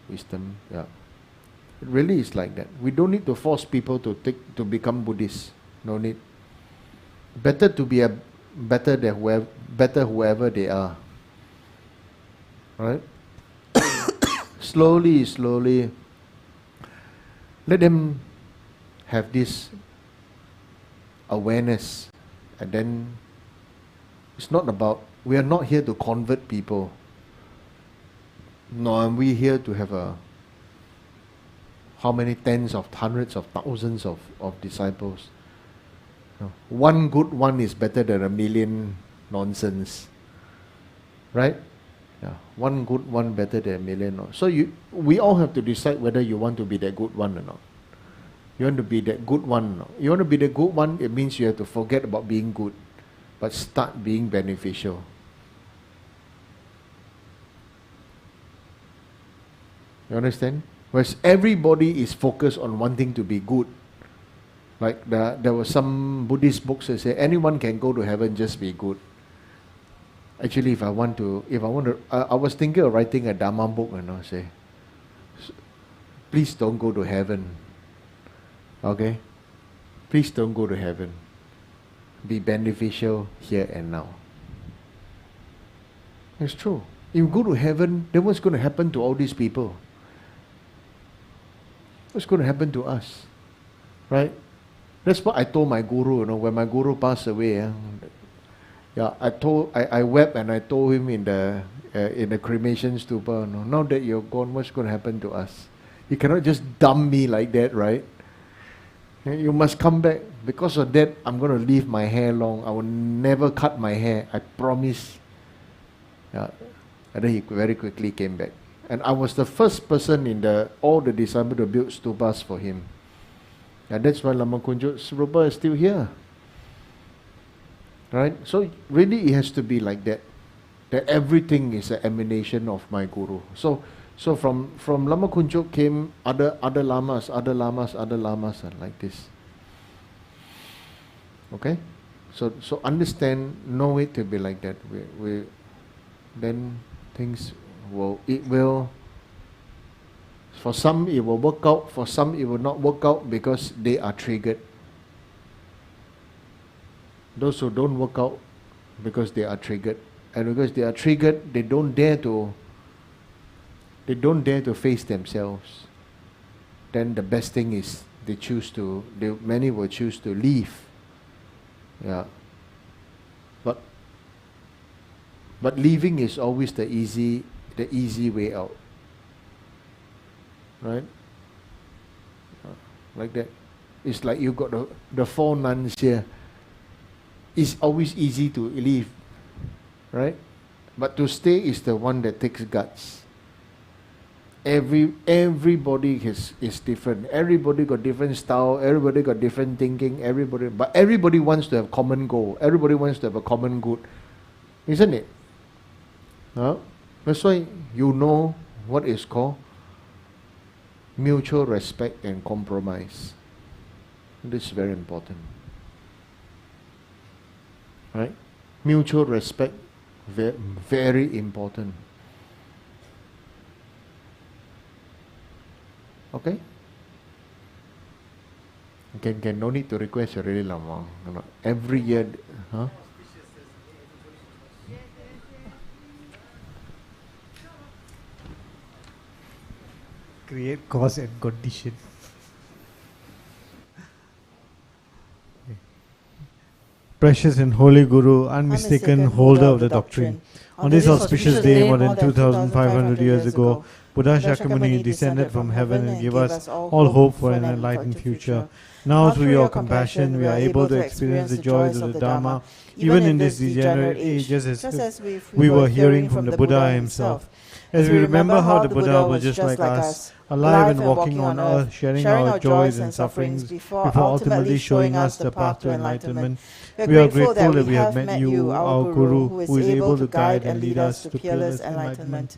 wisdom. Yeah, it really is like that. We don't need to force people to become Buddhists. No need. Better to be better whoever they are. Right? Slowly, let them have this awareness, and then it's not about, we are not here to convert people. No, we here to have how many tens of hundreds of thousands of disciples. No. One good one is better than a million nonsense. Right? Yeah. One good one better than a million. So we all have to decide whether you want to be that good one or not. You want to be that good one or not. You want to be the good one, it means you have to forget about being good, but start being beneficial. You understand? Whereas everybody is focused on wanting to be good. Like there were some Buddhist books that say anyone can go to heaven, just be good. Actually, I was thinking of writing a Dharma book, say, please don't go to heaven. Okay? Please don't go to heaven. Be beneficial here and now. It's true. If you go to heaven, then what's going to happen to all these people? What's going to happen to us? Right? That's what I told my guru, when my guru passed away. I wept and I told him in the cremation stupa, now that you're gone, what's going to happen to us? You cannot just dump me like that, right? You must come back. Because of that, I'm going to leave my hair long. I will never cut my hair. I promise. Yeah. And then he very quickly came back. And I was the first person in all the disciples to build stupas for him. And that's why Lama Kunjut's rupa is still here. Right? So really it has to be like that. That everything is an emanation of my guru. So from Lama Kunjuk came other lamas, like this. Okay? So understand, know it to be like that. Then things will, for some it will work out, for some it will not work out because they are triggered. Those who don't work out because they are triggered, and because they are triggered, they don't dare to face themselves. Then the best thing is many will choose to leave. Yeah. But leaving is always the easy way out. Right? Like that. It's like you got the four nuns here. It's always easy to leave. Right? But to stay is the one that takes guts. Everybody is different. Everybody got different style. Everybody got different thinking. But everybody wants to have common goal. Everybody wants to have a common good. Isn't it? That's why you know what is called mutual respect and compromise. This is very important. Right? Mutual respect, very important. Okay? Can no need to request really lama. Every year, huh? Create cause and condition. Precious and holy Guru, unmistaken holder of the doctrine. On this auspicious day, more than 2,500 years ago, Buddha Shakyamuni descended from heaven and gave us all hope for an enlightened future. Now, through your compassion, we are able to experience the joys of the Dharma, even in this degenerate age, just as we were hearing from the Buddha himself. As we remember how the Buddha was just like us, alive and walking on earth, sharing our joys and sufferings, before ultimately showing us the path to enlightenment, we are grateful that we have met you, our Guru, who is able to guide and lead us to peerless enlightenment.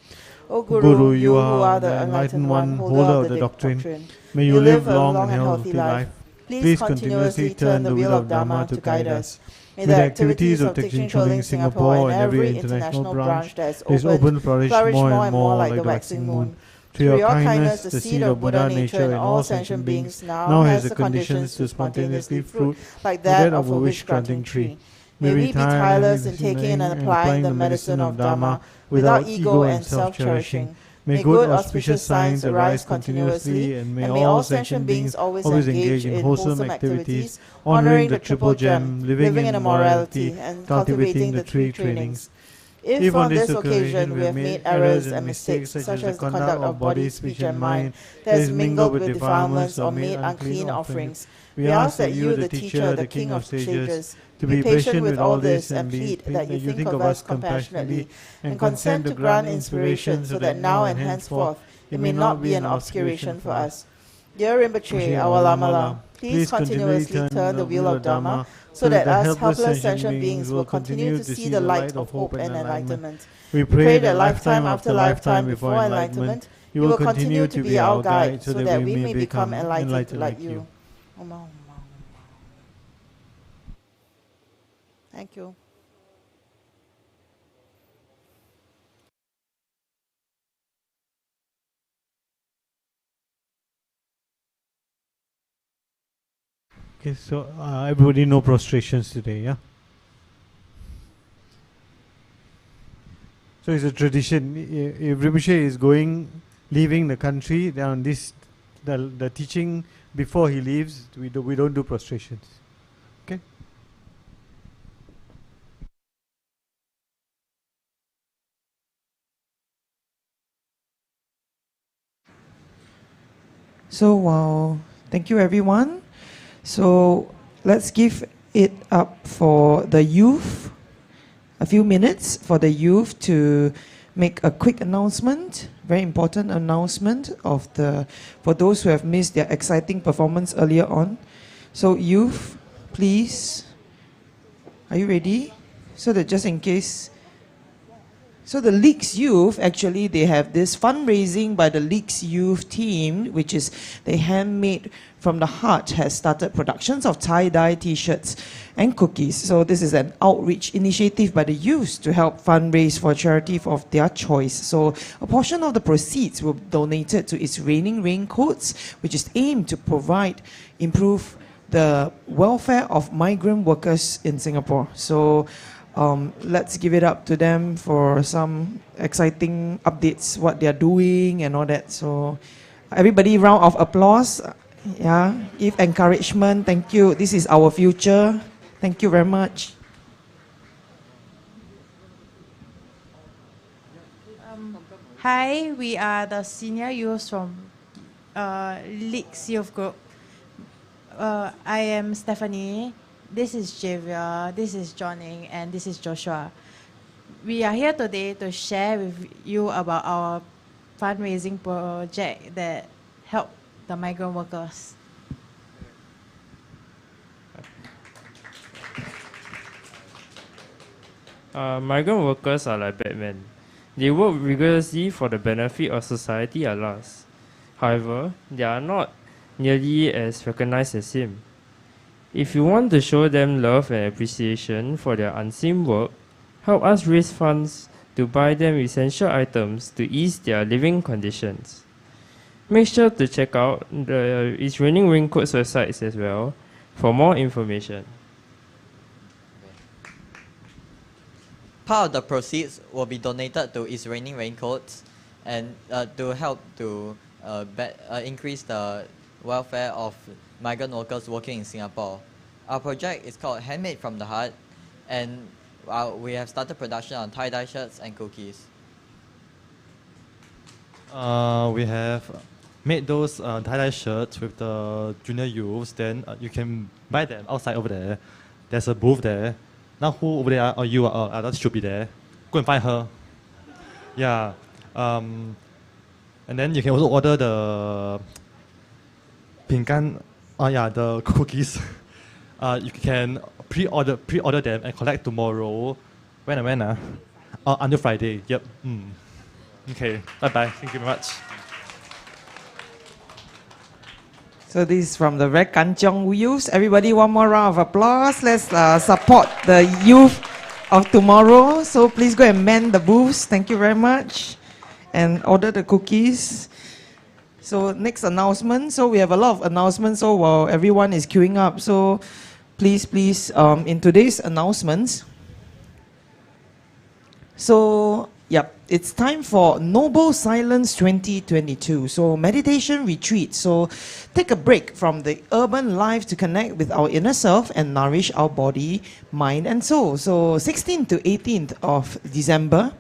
O Guru, you who are the enlightened one, holder of the doctrine, may you live long and healthy life. Please continuously turn the wheel of Dharma to guide us. May the activities of Teaching Choling Singapore and every international branch that is open flourish more and more like the waxing moon. Through your kindness, the seed of Buddha nature in all sentient beings now has the conditions to spontaneously fruit like that of a wish-granting tree. May we be tireless in taking and applying the medicine of Dharma without ego and self-cherishing. May good auspicious signs arise continuously, and may all sentient beings always engage in wholesome activities, honoring the Triple Gem, living in morality, and cultivating the three trainings. If on this occasion we have made errors and mistakes such as the conduct of body, speech and mind that is mingled with defilements or made unclean offerings, we ask that you, the teacher, the king of sages, to be patient with all this and plead that you think of us compassionately and consent to grant inspiration so that now and henceforth it may not be an obscuration for us. Dear Rinpoche, our Lama, please continuously turn the wheel of Dharma so that us helpless sentient beings will continue to see the light of hope and enlightenment. We pray that lifetime after lifetime before enlightenment, you will continue to be our guide so that we may become enlightened like you. Thank you. Okay, so everybody no prostrations today, yeah? So it's a tradition. If Rinpoche is leaving the country, then the teaching before he leaves, we don't do prostrations. Okay? So, thank you everyone. So let's give it up for the youth, a few minutes for the youth to make a quick announcement, very important announcement for those who have missed their exciting performance earlier on. So youth, please, are you ready? So that just in case. So the Leaks Youth, actually, they have this fundraising by the Leaks Youth team, which is the handmade from the heart, has started productions of tie-dye t-shirts and cookies. So this is an outreach initiative by the youth to help fundraise for charity of their choice. So a portion of the proceeds will be donated to its Raining Raincoats, which is aimed to improve the welfare of migrant workers in Singapore. So let's give it up to them for some exciting updates, what they're doing and all that. So everybody, round of applause. Yeah, give encouragement. Thank you. This is our future. Thank you very much. Hi, we are the senior youth from Leaks Youth Group. I am Stephanie. This is Javier, this is Johnny, and this is Joshua. We are here today to share with you about our fundraising project that help the migrant workers. Migrant workers are like Batman. They work rigorously for the benefit of society at last. However, they are not nearly as recognized as him. If you want to show them love and appreciation for their unseen work, help us raise funds to buy them essential items to ease their living conditions. Make sure to check out its Raining Raincoats websites as well for more information. Part of the proceeds will be donated to its Raining Raincoats and to help to increase the welfare of migrant workers working in Singapore. Our project is called Handmade from the Heart, and we have started production on tie-dye shirts and cookies. We have made those tie-dye shirts with the junior youths. Then you can buy them outside over there. There's a booth there. Now who over there are you? That should be there. Go and find her. Yeah. And then you can also order the the cookies. You can pre-order them and collect tomorrow. When? Until Friday. Yep. Okay, bye-bye. Thank you very much. So this is from the Red Kanchong youth. Everybody, one more round of applause. Let's support the youth of tomorrow. So please go and man the booths. Thank you very much. And order the cookies. So next announcement. So we have a lot of announcements. So while everyone is queuing up, so please, in today's announcements. So, yep, it's time for Noble Silence 2022. So meditation retreat. So take a break from the urban life to connect with our inner self and nourish our body, mind and soul. So 16th to 18th of December,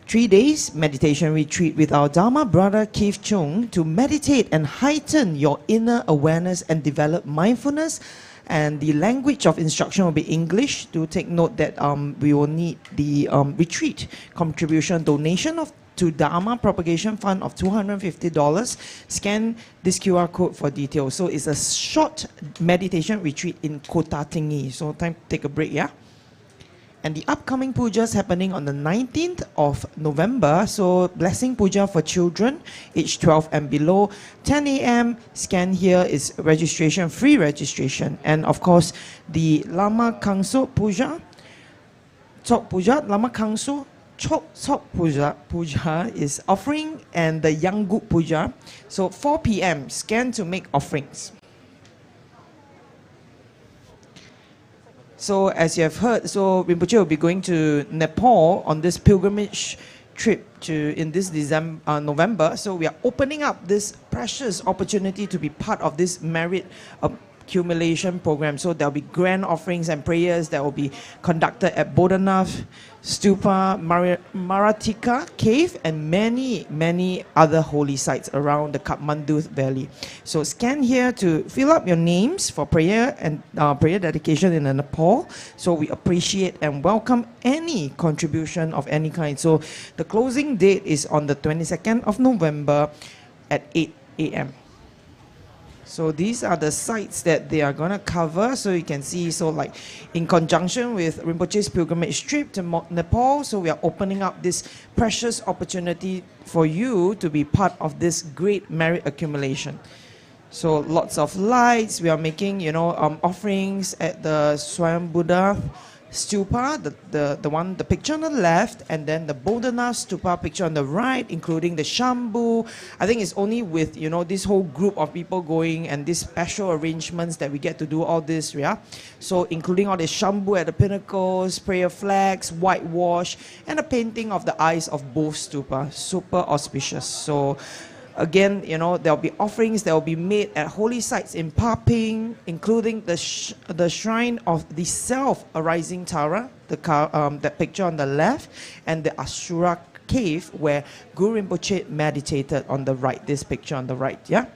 3 days meditation retreat with our Dharma brother Keith Chung to meditate and heighten your inner awareness and develop mindfulness. And the language of instruction will be English. Do take note that we will need the retreat contribution donation to Dharma Propagation Fund of $250. Scan this QR code for details. So it's a short meditation retreat in Kota Tinggi. So time to take a break, yeah? And the upcoming pujas happening on the 19th of November. So blessing puja for children aged 12 and below. 10 a.m. Scan here is registration, free registration. And of course, the Lama Kangso puja, Chok puja, Lama Kangso, Chok puja is offering, and the Yangguk puja. So 4 p.m. Scan to make offerings. So as you have heard, so Rinpoche will be going to Nepal on this pilgrimage trip in this November. So we are opening up this precious opportunity to be part of this merit accumulation program. So there will be grand offerings and prayers that will be conducted at Bodhanath Stupa, Maratika Cave, and many other holy sites around the Kathmandu Valley. So scan here to fill up your names for prayer and prayer dedication in Nepal. So we appreciate and welcome any contribution of any kind. So the closing date is on the 22nd of November at 8 a.m. So these are the sites that they are going to cover. So you can see, so like in conjunction with Rinpoche's pilgrimage trip to Nepal, so we are opening up this precious opportunity for you to be part of this great merit accumulation. So lots of lights. We are making, offerings at the Swayam Buddha Stupa, the picture on the left, and then the Bodhanath Stupa picture on the right, including the Shambhu. I think it's only with, this whole group of people going and these special arrangements that we get to do all this, yeah? So including all the Shambhu at the pinnacles, prayer flags, whitewash, and a painting of the eyes of both Stupa. Super auspicious. So again, there'll be offerings that will be made at holy sites in Paping, including the shrine of the self-arising Tara, that picture on the left, and the Ashura cave where Guru Rinpoche meditated on the right, this picture on the right, yeah?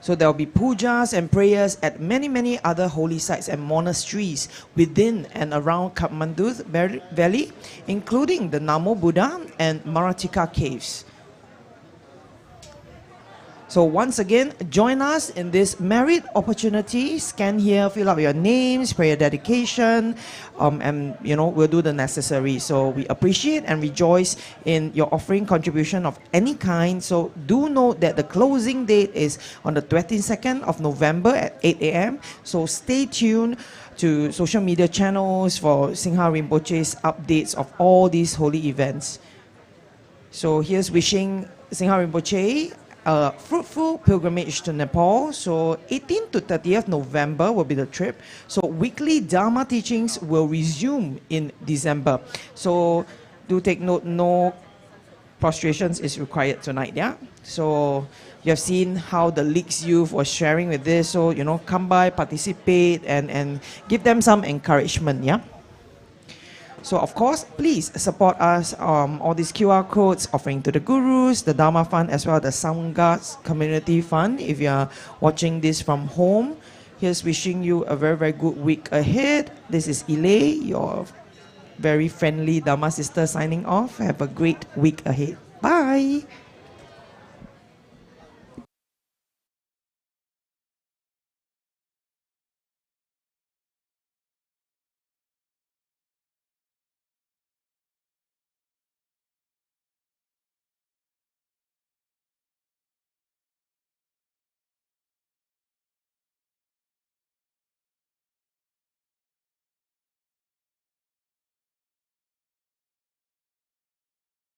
So there will be pujas and prayers at many other holy sites and monasteries within and around Kathmandu Valley, including the Namo Buddha and Maratika caves. So once again, join us in this merit opportunity. Scan here, fill up your names, prayer dedication, and we'll do the necessary. So we appreciate and rejoice in your offering contribution of any kind. So do note that the closing date is on the 22nd of November at 8 a.m. So stay tuned to social media channels for Singha Rinpoche's updates of all these holy events. So here's wishing Singha Rinpoche a fruitful pilgrimage to Nepal. So 18th to 30th November will be the trip. So weekly Dharma teachings will resume in December. So do take note, no prostrations is required tonight, yeah? So you have seen how the Leaks youth was sharing with this. So, come by, participate, and give them some encouragement, yeah? So of course, please support us, all these QR codes offering to the gurus, the Dharma Fund, as well as the Sangha's Community Fund. If you are watching this from home, here's wishing you a very good week ahead. This is Ile, your very friendly Dharma sister signing off. Have a great week ahead. Bye.